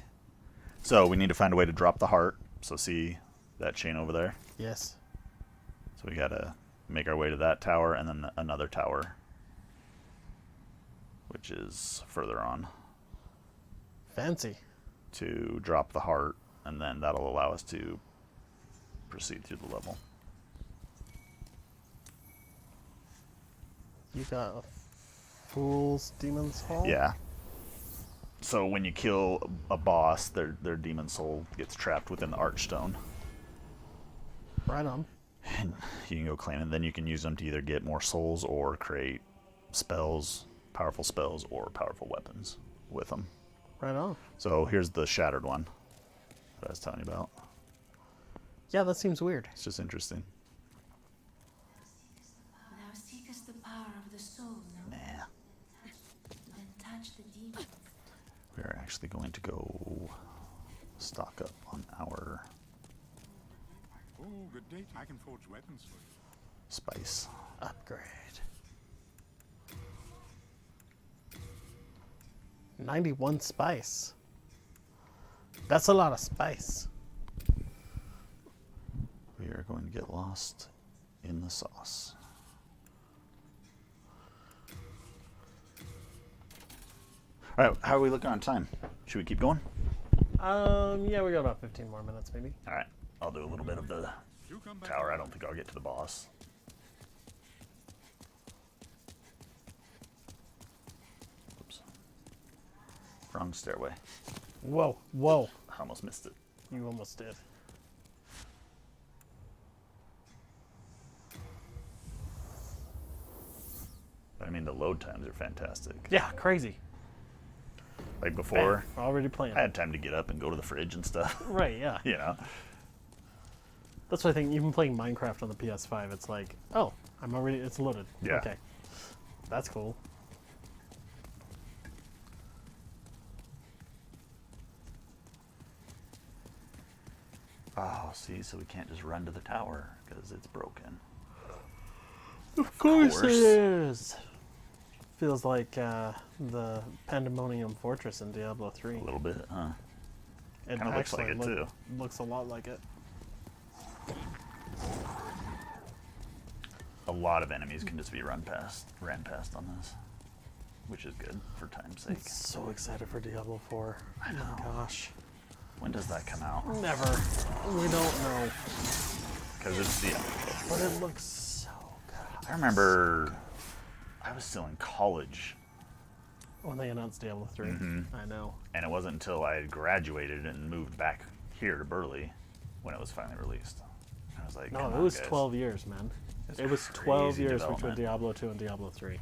So we need to find a way to drop the heart. So see that chain over there? Yes. So we gotta make our way to that tower and then another tower, which is further on, Fancy. to drop the heart, and then that'll allow us to proceed through the level. You got a Fool's Demon's Hall? Yeah. So when you kill a boss, their demon soul gets trapped within the archstone. Right on. And you can go claim it. Then you can use them to either get more souls or create spells, powerful spells, or powerful weapons with them. Right on. So here's the shattered one that I was telling you about. Yeah, that seems weird. It's just interesting. Thou seekest the power of the soul, no? Nah. Then touch the demon. We are actually going to go stock up on our Oh, good day. I can forge weapons for you. spice. Upgrade. 91 spice. That's a lot of spice. We are going to get lost in the sauce. All right, how are we looking on time? Should we keep going? Yeah, we got about 15 more minutes, maybe. All right, I'll do a little bit of the You come back. tower. I don't think I'll get to the boss. Oops. Wrong stairway. Whoa, whoa. I almost missed it. You almost did. I mean, the load times are fantastic. Yeah, crazy. Like before, Bam, already playing. I had time to get up and go to the fridge and stuff. Right, yeah. You know? That's what I think. Even playing Minecraft on the PS5, it's like, oh, I'm already, it's loaded. Yeah. Okay. That's cool. Oh, see, so we can't just run to the tower because it's broken. Of course course. it is. Feels like the Pandemonium Fortress in Diablo 3. A little bit, huh? It Kinda looks like actually it, too. Looks a lot like it. A lot of enemies can just be ran past on this, which is good for time's sake. So excited for Diablo 4. I Oh know. my gosh. When does that come out? Never. We don't know. Because it's the. But it looks so good. I remember I was still in college, When they announced Diablo 3. I know. and it wasn't until I had graduated and moved back here to Burley when it was finally released. I was like, No, come it on, was guys. 12 years, man. It's It was 12 crazy years between development. Diablo 2 and Diablo 3.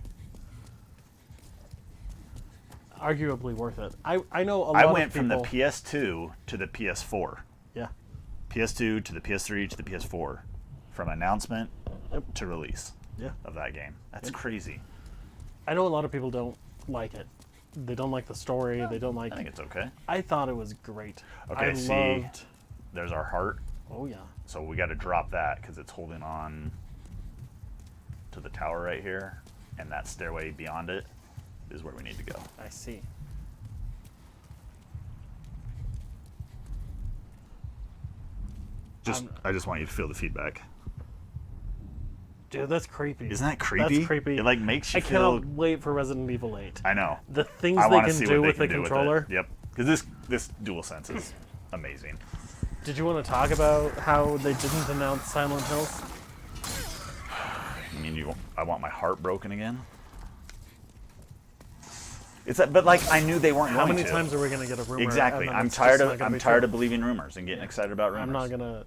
Arguably worth it. I know a lot I of went from the people- PS2 to the PS4. Yeah. PS2 to the PS3 to the PS4. From announcement to release Yeah. of that game. That's crazy. I know a lot of people don't like it. They don't like the story. They don't like. I think it's okay. I thought it was great. Okay, I see, loved. there's our heart. Oh yeah. So we got to drop that because it's holding on to the tower right here. And that stairway beyond it is where we need to go. I see. I just want you to feel the feedback. Dude, that's creepy. Isn't that creepy? That's creepy. It like makes you I feel. cannot wait for Resident Evil 8. I know. The things I they want to can see do what with they the can do controller. with it. Yep. Because this DualSense is amazing. Did you want to talk about how they didn't announce Silent Hills? I mean, I want my heart broken again. It's that, but like I knew they weren't How going many to. times are we going to get a rumor? Exactly. and then I'm it's tired just not of gonna be tired true? of believing rumors and getting excited about rumors. I'm not gonna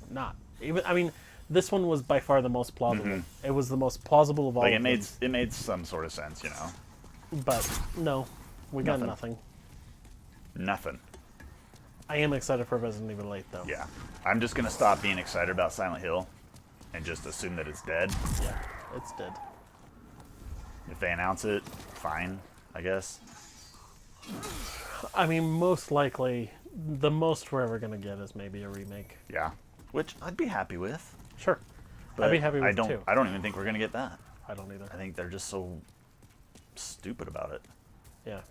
not even. I mean, this one was by far the most plausible. It was the most plausible of all. Like of it made some sort of sense, you know. them. But no, we got Nothing. nothing. Nothing. I am excited for Resident Evil 8 though. Yeah. I'm just gonna stop being excited about Silent Hill, and just assume that it's dead. Yeah, it's dead. If they announce it, fine, I guess. I mean, most likely, the most we're ever gonna get is maybe a remake. Yeah. Which I'd be happy with. Sure, But I'd be happy with it too. I don't even think we're gonna get that. I don't either. I think they're just so stupid about it. Yeah.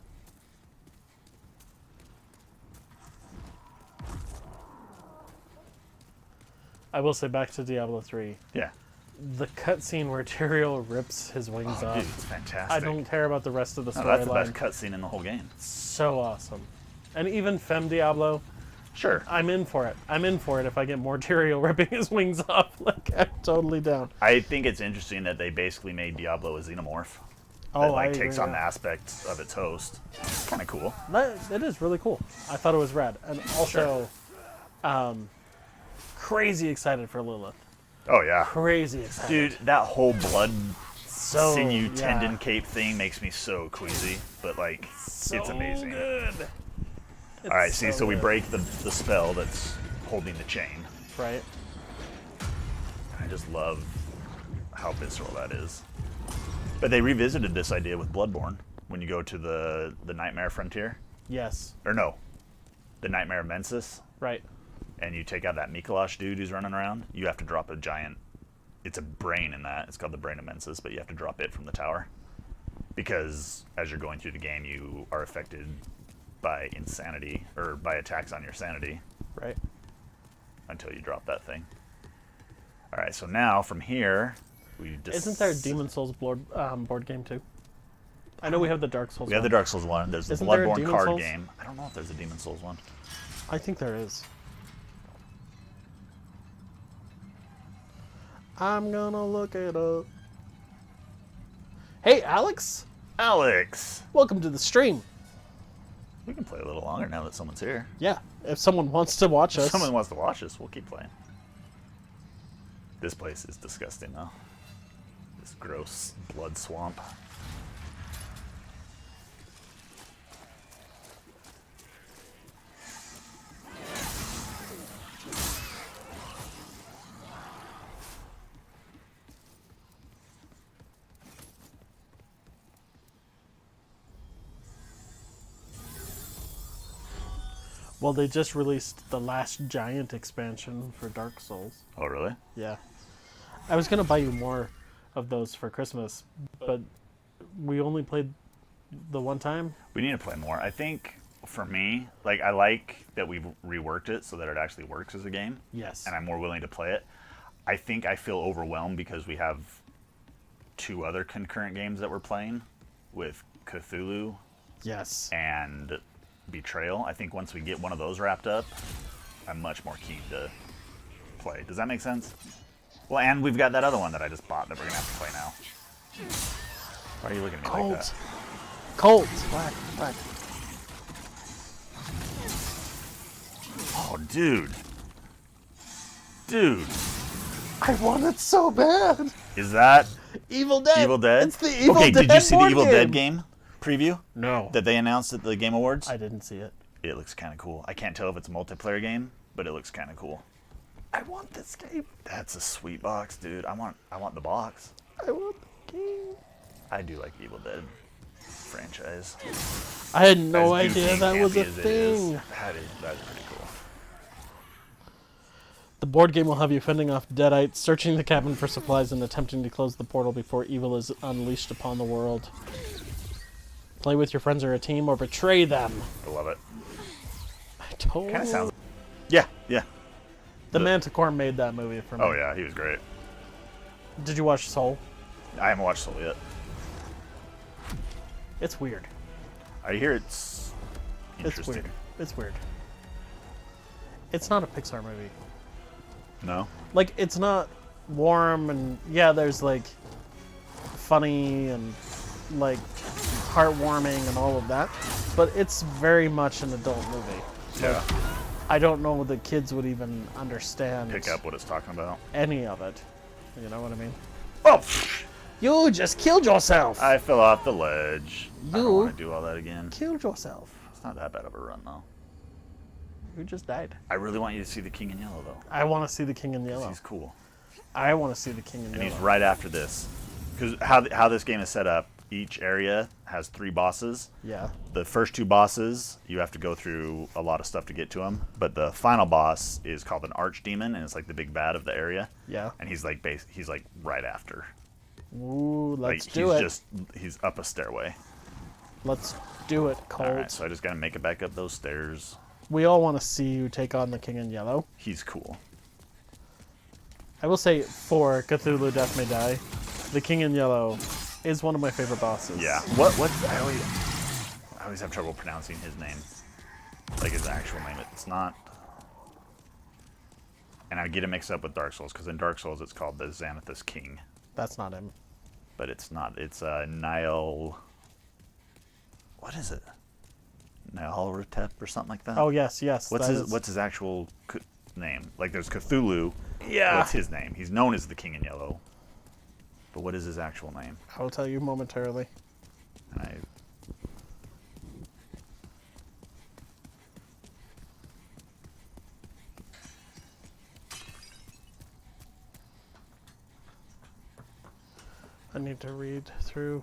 I will say back to Diablo 3. Yeah. The cutscene where Tyrael rips his wings Oh, off. dude, it's fantastic. I don't care about the rest of the No, that's the storyline. best cutscene in the whole game. So awesome. And even Femme Diablo, Sure. I'm in for it. I'm in for it if I get more Tyrael ripping his wings off. Like, I'm totally down. I think it's interesting that they basically made Diablo a xenomorph. Oh, That like I takes agree, on the yeah. aspects of its host. Kind of cool. It is really cool. I thought it was rad. And also, crazy excited for Lilith. Oh yeah. Crazy excited. Dude, that whole blood so, sinew yeah. tendon cape thing makes me so queasy, but like So it's amazing. good. All right, see, so we good. break the spell that's holding the chain. Right. I just love how visceral that is. But they revisited this idea with Bloodborne when you go to the Nightmare Frontier, Yes. or no, the Nightmare of Mensis, Right. and you take out that Mikolash dude who's running around. You have to drop a giant. It's a brain in that. It's called the Brain of Mensis, but you have to drop it from the tower because as you're going through the game, you are affected by insanity or by attacks on your sanity Right. until you drop that thing. All right, so now from here, we just Isn't there a Demon Souls board game too? I know we have the Dark Souls. We have the one. Dark Souls one. There's the Isn't there a Bloodborne Demon card Souls? game. I don't know if there's a Demon Souls one. I think there is. I'm gonna look it up. Hey, Alex! Alex, Welcome to the stream. we can play a little longer now that someone's here. Yeah, if someone wants to watch If us. someone wants to watch us, we'll keep playing. This place is disgusting though. This gross blood swamp. Well, they just released the Last Giant expansion for Dark Souls. Oh really? Yeah. I was gonna buy you more of those for Christmas, but we only played the one time. We need to play more. I think for me, like I like that we've reworked it so that it actually works as a game. Yes. And I'm more willing to play it. I think I feel overwhelmed because we have 2 other concurrent games that we're playing with Cthulhu Yes. and Betrayal. I think once we get one of those wrapped up, I'm much more keen to play. Does that make sense? Well, and we've got that other one that I just bought that we're gonna have to play now. Why are you looking at me like Colt. that? Colt. Black. Black. Oh, dude. Dude. I want it so bad. Is that Evil Dead. Evil Dead? It's the Evil okay, Dead. did you see the board Evil game. Dead game preview No. that they announced at the Game Awards? I didn't see it. It looks kind of cool. I can't tell if it's a multiplayer game, but it looks kind of cool. I want this game. That's a sweet box, dude. I want the box. I want the game. I do like Evil Dead franchise. I had no As goofy idea and that was a campy as it is, thing. That's pretty cool. The board game will have you fending off deadites, searching the cabin for supplies, and attempting to close the portal before evil is unleashed upon the world. Play with your friends or a team, or betray them. I love it. I told Kind of sounds. Yeah, yeah. The Manticore made that movie for me. Oh yeah, he was great. Did you watch Soul? I haven't watched Soul yet. It's weird. I hear it's interesting. It's weird. It's weird. It's not a Pixar movie. No? Like, it's not warm and, yeah, there's, like, funny and, like, heartwarming and all of that. But it's very much an adult movie. Yeah. I don't know the kids would even understand Pick up what it's talking about. any of it. You know what I mean? Oh! You just killed yourself! I fell off the ledge. I don't You- want to do all that again. Killed yourself. It's not that bad of a run, though. You just died. I really want you to see the King in Yellow, though. I want to see the King in 'Cause Yellow. he's cool. I want to see the King in And Yellow. he's right after this. Because how this game is set up, each area has 3 bosses. Yeah. The first 2 bosses, you have to go through a lot of stuff to get to them. But the final boss is called an archdemon, and it's like the big bad of the area. Yeah. And he's like he's like right after. Ooh, let's Like do he's it. he's up a stairway. Let's do it, Colt. All right, so I just gotta make it back up those stairs. We all want to see you take on the King in Yellow. He's cool. I will say, for Cthulhu Death May Die, the King in Yellow is one of my favorite bosses. Yeah. What? I always have trouble pronouncing his name. Like his actual name. It's not. And I get it mixed up with Dark Souls because in Dark Souls it's called the Xanathus King, That's not him. but it's not. It's Nile. What is it? Nihalratep or something like that. Oh, yes, yes. What's that his is- What's his actual name? Like there's Cthulhu. Yeah. What's his name? He's known as the King in Yellow. But what is his actual name? I will tell you momentarily. And I need to read through.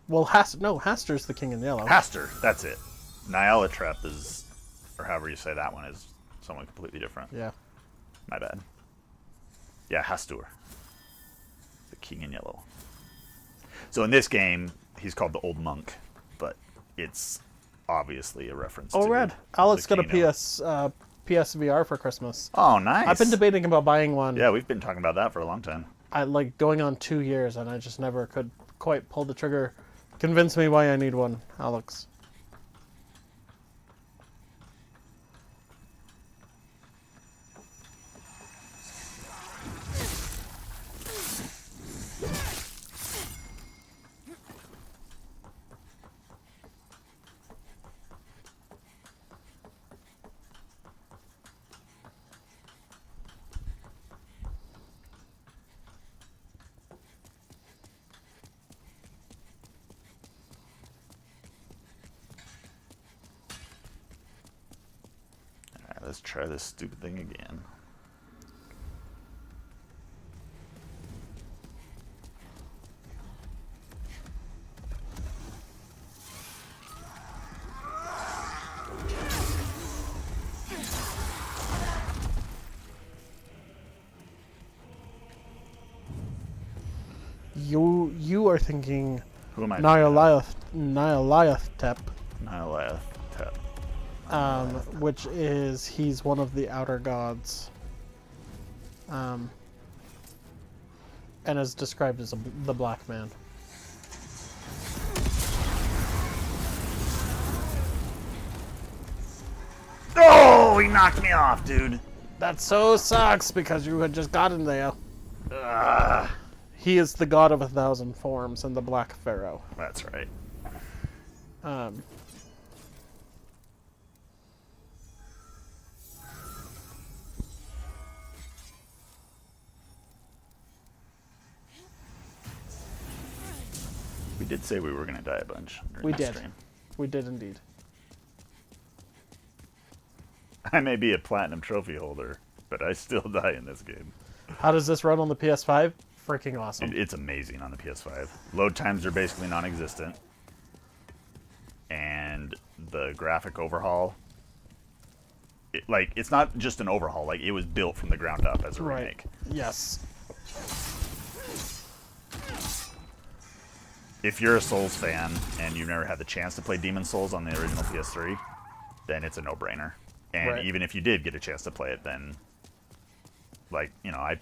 Well, Haster's the King in Yellow. Haster, that's it. Nyalatrep is, or however you say that one, is someone completely different. Yeah. My bad. Yeah, Hastur. The King in Yellow. So in this game, he's called the Old Monk, but it's obviously a reference Oh, to Red. the Alex got a King in Yellow. PSVR for Christmas. Oh, nice. I've been debating about buying one. Yeah, we've been talking about that for a long time. I like going on 2 years, and I just never could quite pull the trigger. Convince me why I need one, Alex. Alright, let's try this stupid thing again. You are thinking Who am I? Nyalathotep, Nyalathotep. which is he's one of the outer gods, and is described as the Black Man. Oh, he knocked me off, dude. That so sucks because you had just gotten there. Ugh. He is the god of 1,000 forms and the Black Pharaoh. That's right. We did say we were going to die a bunch. during We this did. stream. We did indeed. I may be a platinum trophy holder, but I still die in this game. How does this run on the PS5? Freaking awesome. It's amazing on the PS5. Load times are basically non-existent. And the graphic overhaul, it's not just an overhaul. Like, it was built from the ground up as a Right. remake. Yes. If you're a Souls fan and you've never had the chance to play Demon Souls on the original PS3, then it's a no-brainer. And Right. even if you did get a chance to play it, then, like, you know, I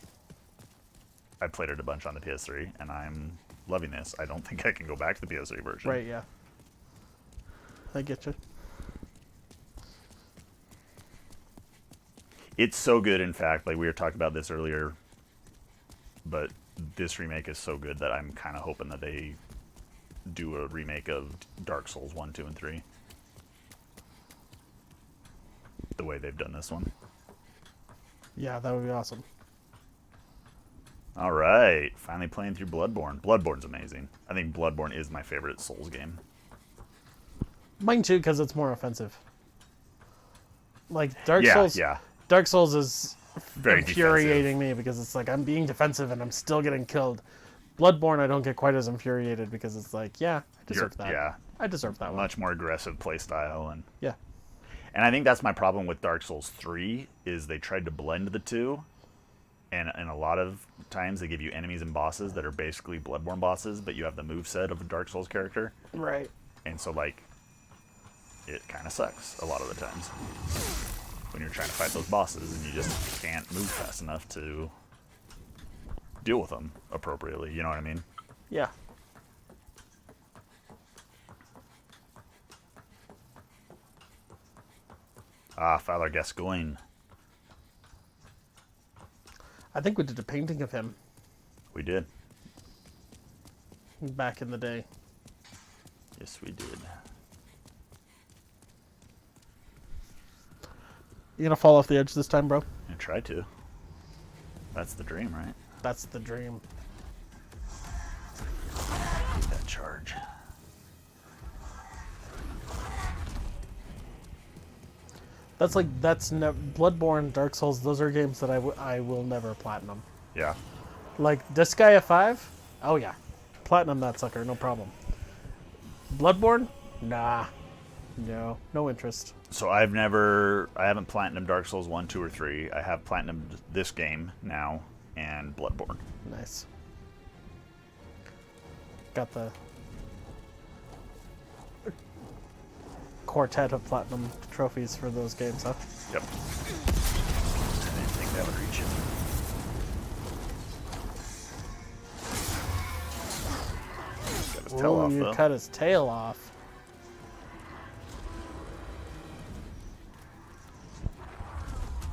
played it a bunch on the PS3, and I'm loving this. I don't think I can go back to the PS3 version. Right, yeah. I get you. It's so good, in fact, like we were talking about this earlier, but this remake is so good that I'm kind of hoping that they do a remake of Dark Souls 1, 2, and 3. The way they've done this one. Yeah, that would be awesome. All right, finally playing through Bloodborne. Bloodborne's amazing. I think Bloodborne is my favorite Souls game. Mine too, because it's more offensive. Like Dark Yeah, Souls. yeah. Dark Souls is Very infuriating me because it's like I'm being defensive and I'm still getting killed. Bloodborne, I don't get quite as infuriated because it's like, yeah, I deserve that. Yeah, I deserve that one. much more aggressive play style, and Yeah. I think that's my problem with Dark Souls 3 is they tried to blend the two, and a lot of times they give you enemies and bosses that are basically Bloodborne bosses, but you have the moveset of a Dark Souls character, Right. and so like it kind of sucks a lot of the times when you're trying to fight those bosses and you just can't move fast enough to deal with them appropriately. You know what I mean? Yeah. Ah, Father Gascoigne. I think we did a painting of him We did. back in the day. Yes, we did. You gonna fall off the edge this time, bro? I tried to. That's the dream, right? That's the dream. That charge. That's Bloodborne, Dark Souls. Those are games that I will never platinum. Yeah. Like Disgaea 5? Oh yeah. Platinum that sucker, no problem. Bloodborne? Nah. No interest. So I haven't platinumed Dark Souls 1, 2, or 3. I have platinumed this game now and Bloodborne. Nice. Got the quartet of platinum trophies for those games, huh? Yep. I didn't think that would reach it. Got his tail Ooh, off, you though. cut his tail off.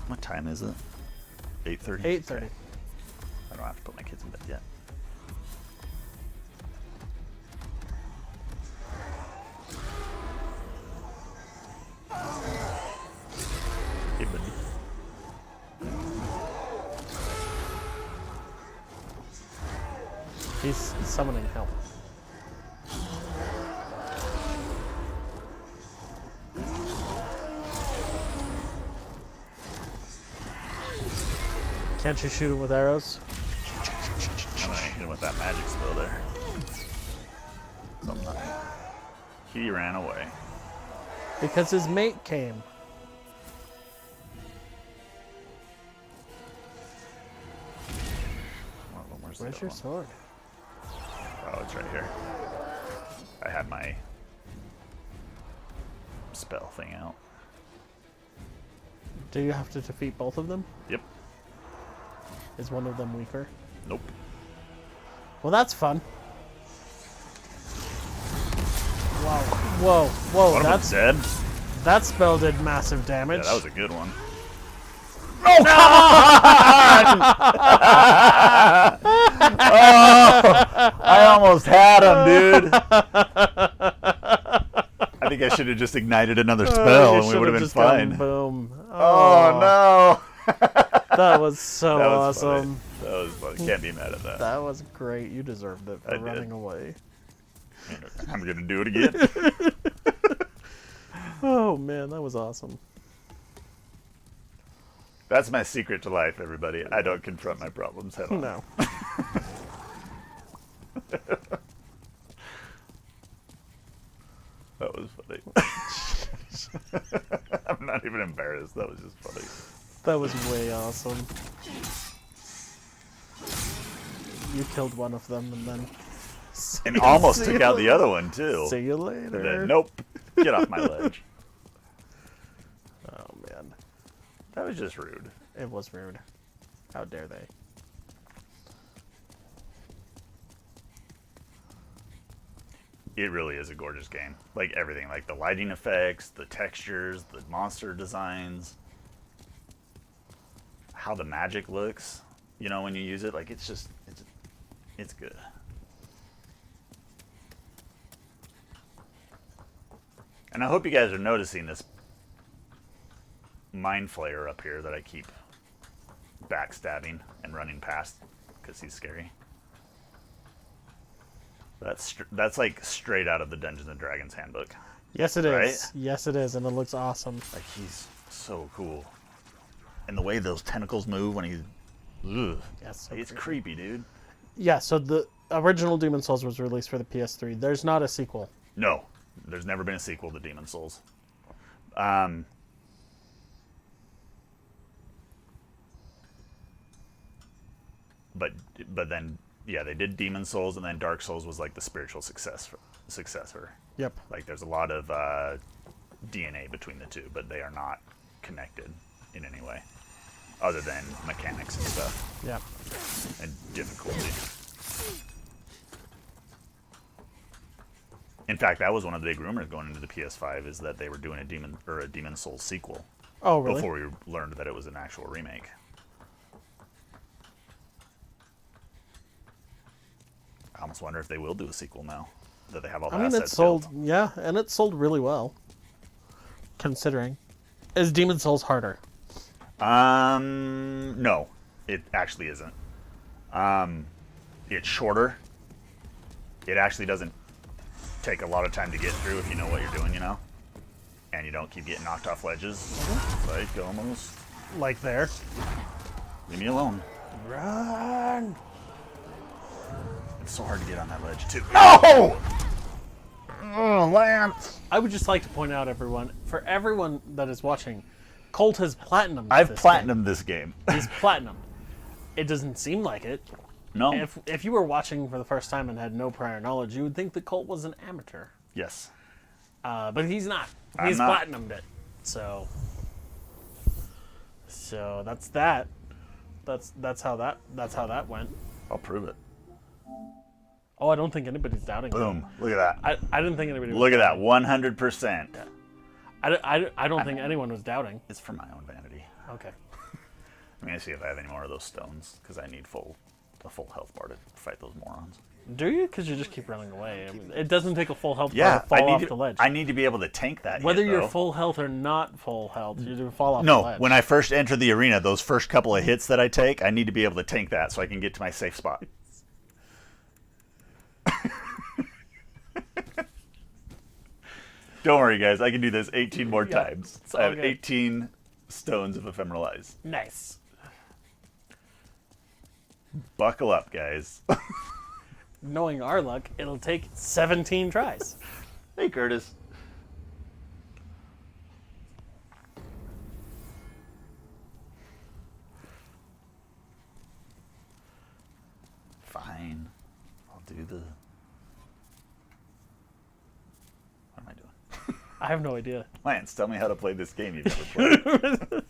What time is it? 8:30? 8:30. I don't have to put my kids in bed yet. Hey, buddy. He's summoning help. Can't you shoot him with arrows? I'm gonna hit him with that magic spell there. Something. He ran away. Because his mate came. Well, where's the Where's other your one? sword? Oh, it's right here. I had my spell thing out. Do you have to defeat both of them? Yep. Is one of them weaker? Nope. Well, that's fun. Wow. Whoa, whoa, One of them's dead. that spell did massive damage. Yeah, that was a good one. I almost had him, dude. I think I should have just ignited another spell and we would have been fine. Boom. Oh no. That was so That was awesome. funny. That was funny. Can't be mad at that. That was great. You deserved it I for did. running away. I'm gonna do it again. Oh man, that was awesome. That's my secret to life, everybody. I don't confront my problems head on. No. That was funny. I'm not even embarrassed. That was just funny. That was way awesome. You killed one of them and then... And almost See took you out the other one, too. See you And later. then, nope. Get off my ledge. Oh man. That was just rude. It was rude. How dare they? It really is a gorgeous game. Like everything, like the lighting effects, the textures, the monster designs, how the magic looks, you know, when you use it. Like it's just, it's good. And I hope you guys are noticing this mind flayer up here that I keep backstabbing and running past because he's scary. That's like straight out of the Dungeons and Dragons handbook. Yes, it is. Right? Yes, it is, and it looks awesome. Like he's so cool, and the way those tentacles move when he's, ugh, Yes, so it's creepy, dude. Yeah, so the original Demon Souls was released for the PS3. There's not a sequel. No, there's never been a sequel to Demon Souls. But then, yeah, they did Demon Souls, and then Dark Souls was like the spiritual successor. Yep. Like there's a lot of DNA between the two, but they are not connected in any way, other than mechanics and stuff Yep. and difficulty. In fact, that was one of the big rumors going into the PS5 is that they were doing a Demon Souls sequel. Oh, really? Before we learned that it was an actual remake. I almost wonder if they will do a sequel now that they have all the I mean, assets it sold, built. yeah, and it sold really well. Considering, is Demon Souls harder? No, it actually isn't. It's shorter. It actually doesn't take a lot of time to get through if you know what you're doing, you know, and you don't keep getting knocked off ledges. Like almost. Like there. Leave me alone. Run! It's so hard to get on that ledge too. No! Oh, Lance! I would just like to point out, for everyone that is watching, Colt has platinumed. I've this platinumed this game. game. He's platinumed. It doesn't seem like it. No. If you were watching for the first time and had no prior knowledge, you would think that Colt was an amateur. Yes. But he's not. I'm He's not. platinumed it. So that's that. That's how that went. I'll prove it. Oh, I don't think anybody's doubting. Boom. Look at that. I didn't think anybody was Look at that. doubting. 100%. I don't think anyone was doubting. It's for my own vanity. Okay. I'm going to see if I have any more of those stones, because I need a full health bar to fight those morons. Do you? Because you just keep running away. I mean, it doesn't take a full health bar Yeah, to fall off the ledge. I need to be able to tank that Whether hit, you're though. full health or not full health, you do fall off the No, ledge. when I first enter the arena, those first couple of hits that I take, I need to be able to tank that so I can get to my safe spot. Don't worry, guys. I can do this 18 more Yeah, times. it's I all have good. 18 stones of ephemeral eyes. Nice. Buckle up, guys. Knowing our luck, it'll take 17 tries. Hey, Curtis. Fine. I'll do the... What am I doing? I have no idea. Lance, tell me how to play this game you've never played.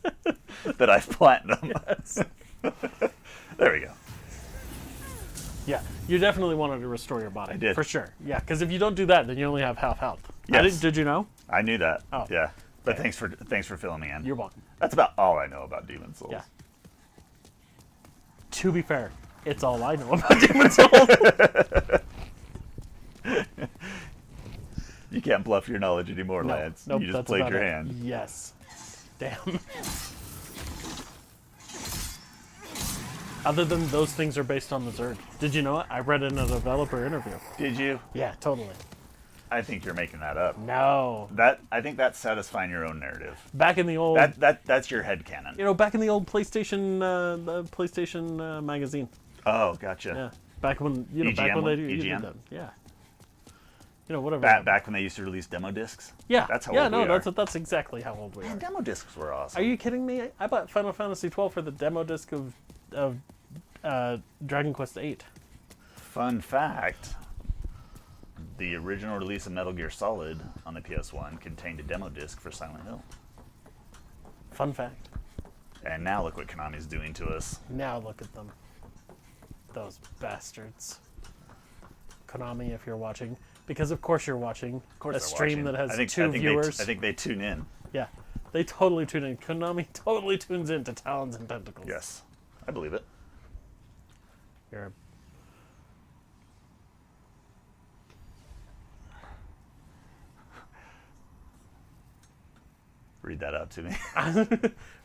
That I've platinum. Yes. There we go. Yeah, you definitely wanted to restore your body. I did. For sure. Yeah, because if you don't do that, then you only have half health. Yes. Did you know? I knew that. Oh. Yeah. But thanks for filling me in. You're welcome. That's about all I know about Demon Souls. Yeah. To be fair, it's all I know about Demon Souls. You can't bluff your knowledge anymore, No, Lance. nope, You just that's played about your it. hand. Yes. Damn. Other than those things are based on the Zerg. Did you know it? I read it in a developer interview. Did you? Yeah, totally. I think you're making that up. No. I think that's satisfying your own narrative. Back in the old, That's your headcanon. back in the old PlayStation, the PlayStation magazine. Oh, gotcha. Yeah. Back when, back EGM when they one? did EGM? them. Yeah. Whatever. Back when they used to release demo discs. Yeah. That's how yeah, old no, we are. that's exactly how old we are. Man, demo discs were awesome. Are you kidding me? I bought Final Fantasy 12 for the demo disc of Dragon Quest 8. Fun fact: the original release of Metal Gear Solid on the PS1 contained a demo disc for Silent Hill. Fun fact. And now look what Konami's doing to us. Now look at them. Those bastards. Konami, if you're watching. Because of course you're watching a stream that has two viewers. I think they tune in. Yeah. They totally tune in. Konami totally tunes in to Talons and Tentacles. Yes. I believe it. You're Read that out to me.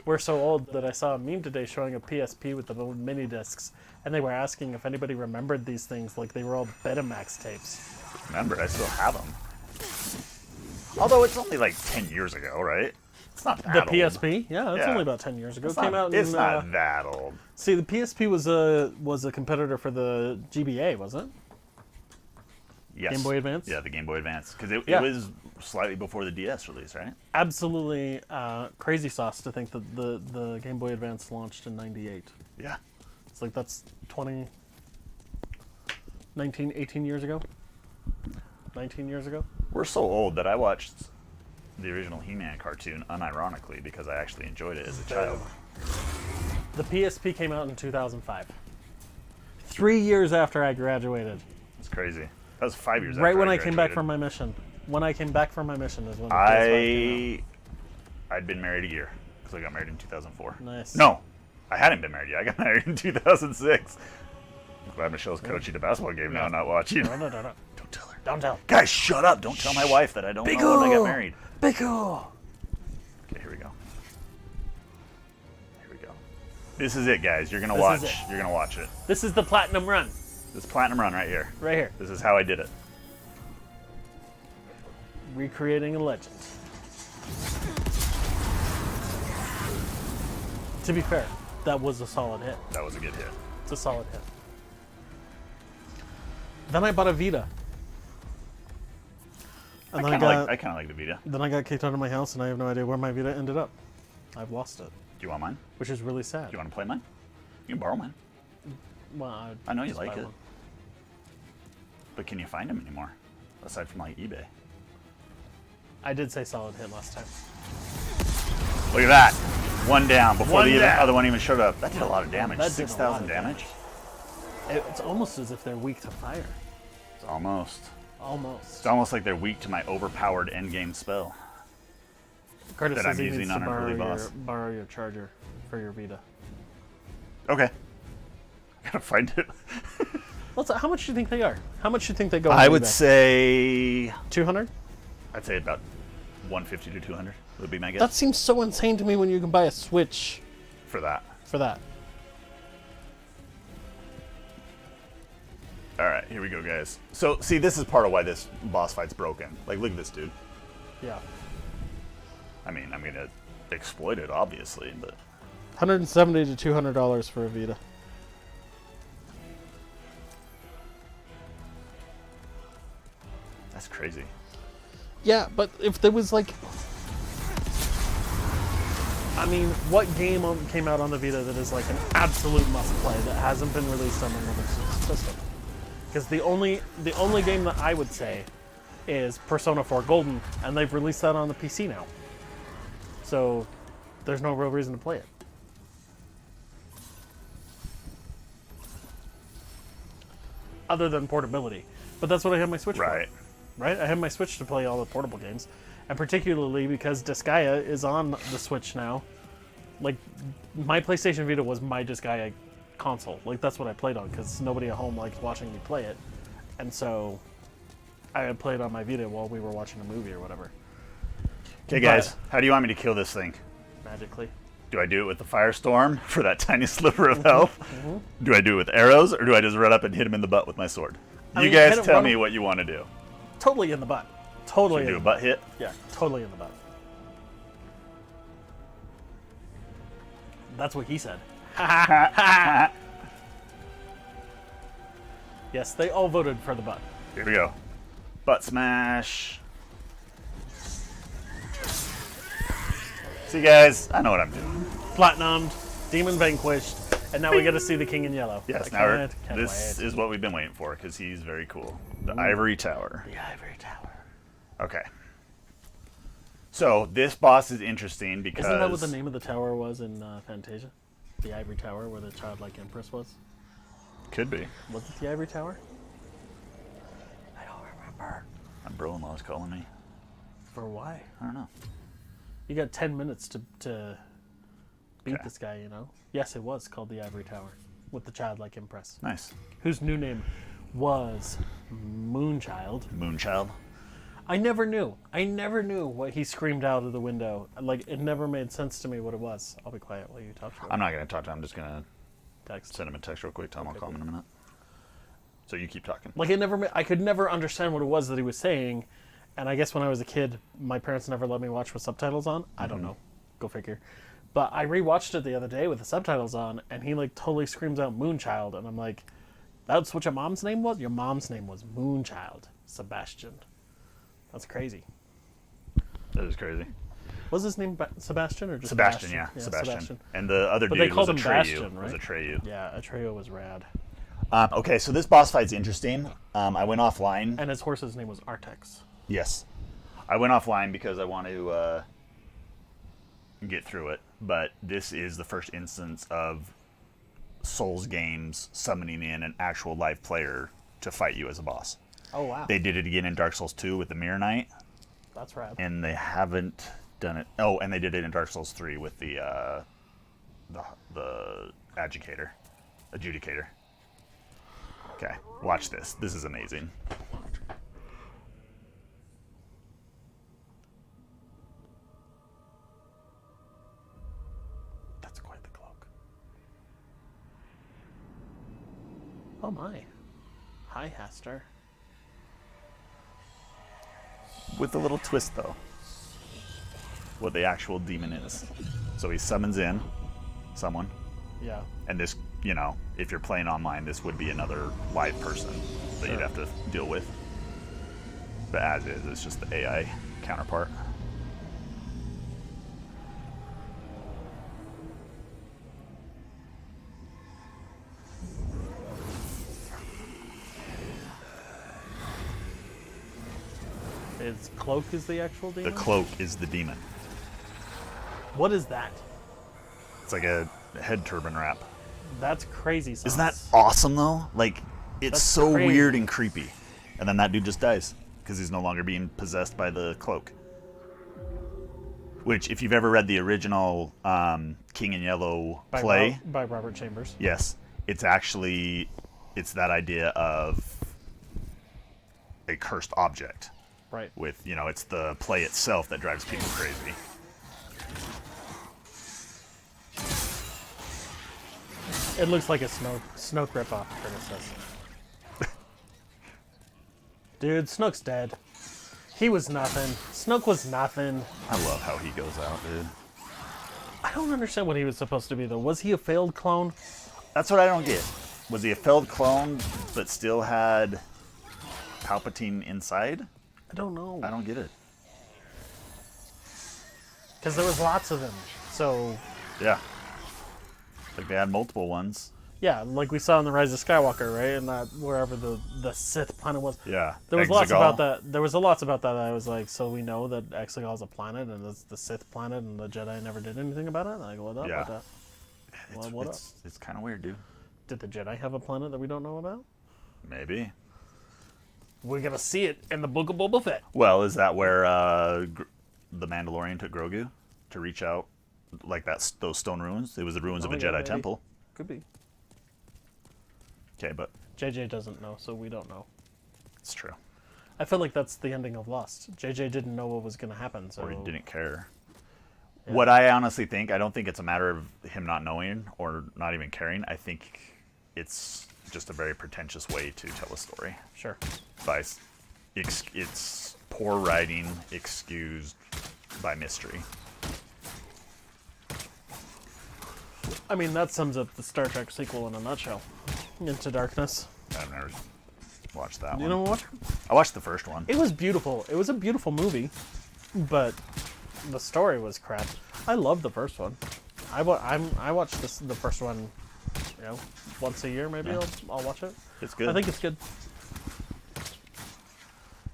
We're so old that I saw a meme today showing a PSP with the mini discs, and they were asking if anybody remembered these things like they were all Betamax tapes. Remember, I still have them. Although it's only like 10 years ago, right? It's not that The old. PSP? Yeah, that's Yeah. only about 10 years ago. It's Came not, out it's in, not that old. See, the PSP was a competitor for the GBA, wasn't it? Yes. Game Boy Advance? Yeah, the Game Boy Advance. Because it Yeah. was slightly before the DS release, right? Absolutely crazy sauce to think that the Game Boy Advance launched in 98. Yeah. It's like that's 18 years ago? 19 years ago? We're so old that I watched the original He-Man cartoon unironically because I actually enjoyed it as a child. The PSP came out in 2005. 3 years after I graduated. It's crazy. That was 5 years after Right when I I came back graduated. from my mission. When I came back from my mission is when the PS5 came I'd been married a year because I got married in 2004. Nice. No, I hadn't been married yet. I got married in 2006. I'm glad Michelle's coaching a basketball game now, not watching. out. No. Don't tell her. Don't tell. Guys, shut up. Don't tell my wife that I don't know when I got married. Biko! Okay, here we go. Here we go. This is it, guys. You're going to This watch. is it. You're going to watch it. This is the platinum run. This platinum run right here. Right here. This is how I did it. Recreating a legend. To be fair, that was a solid hit. That was a good hit. It's a solid hit. Then I bought a Vita. And I then kind of like the Vita. then I got kicked out of my house, and I have no idea where my Vita ended up. I've lost it, Do you want mine? which is really sad. Do you want to play mine? You can borrow mine. Well, I'd I know you just like buy it. one. But can you find them anymore? Aside from like eBay. I did say solid hit last time. Look at that. One down before One the down. other one even showed up. That did a lot of damage. That did a lot 6,000 of damage. It's almost as if they're weak to fire. It's almost. Almost. It's almost like they're weak to my overpowered endgame spell. Curtis that says I'm he using needs to on an early boss. borrow your charger for your Vita. Okay. Gotta find it. How much do you think they are? How much do you think they go? on I would eBay? say. 200. I'd say about 150 to 200 would be my guess That seems so insane to me when you can buy a Switch for that. for that. All right, here we go, guys. So, see, this is part of why this boss fight's broken. Like, look at this dude. Yeah. I mean, I'm gonna exploit it, obviously, but 170 to $200 for a Vita. that's crazy. Yeah, but if there was like, I mean, what game came out on the Vita that is like an absolute must-play that hasn't been released on another system? Because the only game that I would say is Persona 4 Golden, and they've released that on the PC now. So there's no real reason to play it. Other than portability. But that's what I have my Switch for. Right. Right? I have my Switch to play all the portable games. And particularly because Disgaea is on the Switch now. Like, my PlayStation Vita was my Disgaea console. Like, that's what I played on, because nobody at home liked watching me play it. And so, I would play it on my Vita while we were watching a movie or whatever. Okay, guys, how do you want me to kill this thing? Magically. Do I do it with the firestorm for that tiny sliver of health? Do I do it with arrows, or do I just run up and hit him in the butt with my sword? I You mean, guys hit him, tell run me him- what you want to do. Totally in the butt. Totally Should we in do the a butt hit? Yeah, totally in the butt. That's what he said. Yes, they all voted for the butt. Here we go. Butt smash. See, guys, I know what I'm doing. Platinumed, demon vanquished, and now we get to see the king in yellow. Yes, I now can't this wait. is what we've been waiting for, because he's very cool. The Ivory Tower. The ivory tower. Okay. So this boss is interesting because Isn't that what the name of the tower was in Fantasia? The Ivory Tower, where the childlike empress was? could be. Was it the Ivory Tower? I don't remember. My bro-in-law's calling me. For why? I don't know. You got 10 minutes to beat Okay. this guy, you know? Yes, it was called the Ivory Tower, with the childlike empress, Nice. whose new name was Moonchild. Moonchild. I never knew. I never knew what he screamed out of the window. Like, it never made sense to me what it was. I'll be quiet while you talk to him. I'm not gonna talk to him. I'm just gonna Text. send him a text real quick. Tell him I'll call him in a minute. So you keep talking. Like, I could never understand what it was that he was saying. And I guess when I was a kid, my parents never let me watch with subtitles on. I don't know. Go figure. But I rewatched it the other day with the subtitles on, and he, like, totally screams out Moonchild. And I'm like, that's what your mom's name was? Your mom's name was Moonchild, Sebastian. That's crazy. That is crazy. Was his name Sebastian or just Sebastian, Sebastian? yeah, Sebastian. And the other But dude they called was him Atreyu. Bastion, Was right? Atreyu. Yeah, Atreyu was rad. Okay, so this boss fight's interesting. I went offline. And his horse's name was Artex. Yes. I went offline because I want to get through it. But this is the first instance of Souls games summoning in an actual live player to fight you as a boss. Oh, wow. They did it again in Dark Souls 2 with the Mirror Knight, That's rad. and they haven't done it. Oh, and they did it in Dark Souls 3 with the adjudicator. Okay, watch this. This is amazing. That's quite the cloak. Oh, my. Hi, Hester. With a little twist, though. What the actual demon is. So he summons in someone, Yeah. and this, you know, if you're playing online, this would be another live person that you'd Sure. have to deal with. But as is, it's just the AI counterpart. His cloak is the actual The demon? cloak is the demon. What is that? It's like a head turban wrap. That's crazy sauce. Isn't that awesome, though? Like, it's That's so crazy. weird and creepy. And then that dude just dies because he's no longer being possessed by the cloak. Which, if you've ever read the original King in Yellow play, By Robert Chambers. yes, it's actually, it's that idea of a cursed object. Right. With, you know, it's the play itself that drives people crazy. It looks like a Snoke ripoff, Curtis says. Dude, Snoke's dead. He was nothing. Snoke was nothing. I love how he goes out, dude. I don't understand what he was supposed to be, though. Was he a failed clone? That's what I don't get. Was he a failed clone but still had Palpatine inside? I don't know. I don't get it. Because there was lots of them. So, Yeah. Like they had multiple ones. yeah, like we saw in The Rise of Skywalker, right? And that wherever the Sith planet was. Yeah. There was lots Exegol. about that. There was a lots about that I was like, so we know that Exegol is a planet and it's the Sith planet and the Jedi never did anything about it? And I go, what up Yeah. with that? Well, what up? It's kind of weird, dude. Did the Jedi have a planet that we don't know about? Maybe. We're going to see it in the Book of Boba Fett. Well, is that where the Mandalorian took Grogu to reach out, like those stone ruins? It was the ruins of a Oh, yeah, Jedi maybe. temple. Could be. Okay, but JJ doesn't know, so we don't know. it's true. I feel like that's the ending of Lost. JJ didn't know what was going to happen, so Or he didn't care. Yeah. What I honestly think, I don't think it's a matter of him not knowing or not even caring. I think it's just a very pretentious way to tell a story. Sure. It's poor writing excused by mystery. I mean, that sums up the Star Trek sequel in a nutshell. Into Darkness. I've never watched that You one. know what? I watched the first one. It was beautiful. It was a beautiful movie, but the story was crap. I love the first one. I watch the first one, you know, once a year maybe. Yeah. I'll watch it. It's good. I think it's good.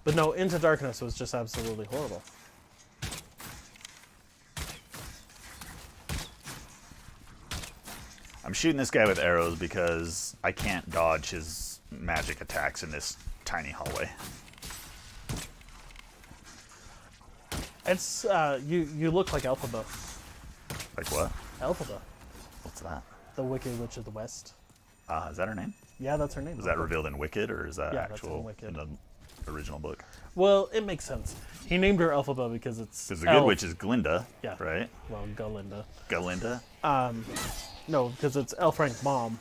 But no, Into Darkness was just absolutely horrible. shooting this guy with arrows because I can't dodge his magic attacks in this tiny hallway. It's you look like Elphaba. Like what? Elphaba, What's that? the Wicked Witch of the West. Is that her name? Yeah, that's her name. Was that revealed in Wicked, or is that Yeah, that's actual in Wicked. in the original book? Well, it makes sense. He named her Elphaba because it's Because the good witch is Glinda, Yeah. right? Well, Galinda. Galinda. No, because it's L. Frank Baum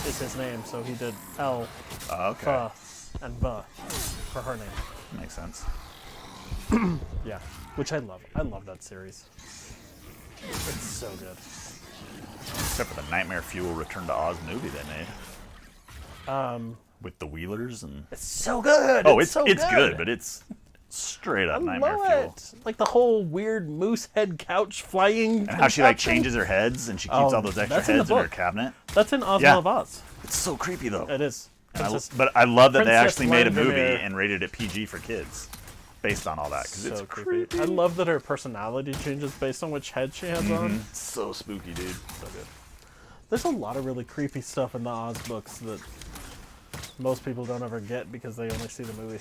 is his name, so he did L, Oh, okay. and V for her name. Makes sense. Yeah, which I love. I love that series. It's so good. Except for the Nightmare Fuel Return to Oz movie they made. With the Wheelers and... It's so good. Oh, it's so good, but it's straight up I Nightmare love Fuel. it. Like the whole weird moose head couch flying. And how she like contraption. changes her heads and she keeps Oh, all those extra that's in the heads in her book. cabinet. That's in Ozma Yeah. of Oz. It's so creepy though. It is. And Princess- but I love that they Princess actually made a movie Langolier. and rated it PG for kids, based on all that because it's so creepy. I love that her personality changes based on which head she has on. It's so spooky, dude. So good. There's a lot of really creepy stuff in the Oz books that most people don't ever get because they only see the movie.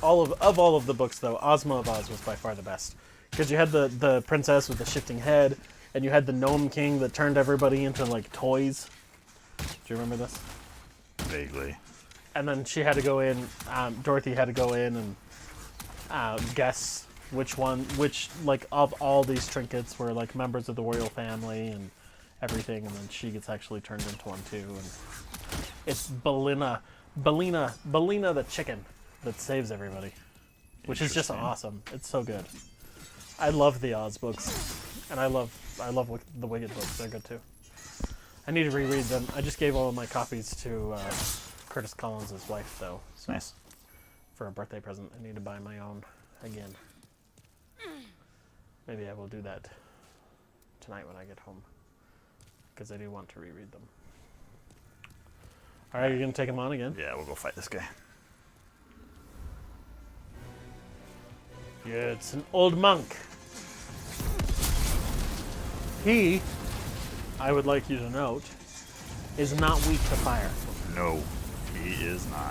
All of the books though, Ozma of Oz was by far the best because you had the princess with the shifting head, and you had the gnome king that turned everybody into like toys. Do you remember this? Vaguely. And then she had to go in. Dorothy had to go in and guess which like of all these trinkets were like members of the royal family and everything, and then she gets actually turned into one too. And it's Belina the chicken that saves everybody, which is just Interesting. awesome. It's so good. I love the Oz books, and I love the Wicked books. They're good too. I need to reread them. I just gave all of my copies to Curtis Collins' wife, though. So Nice. for a birthday present, I need to buy my own again. Maybe I will do that tonight when I get home, because I do want to reread them. All right, you're gonna take them on again? Yeah, we'll go fight this guy. Yeah, it's an old monk. He, I would like you to note, is not weak to fire. No.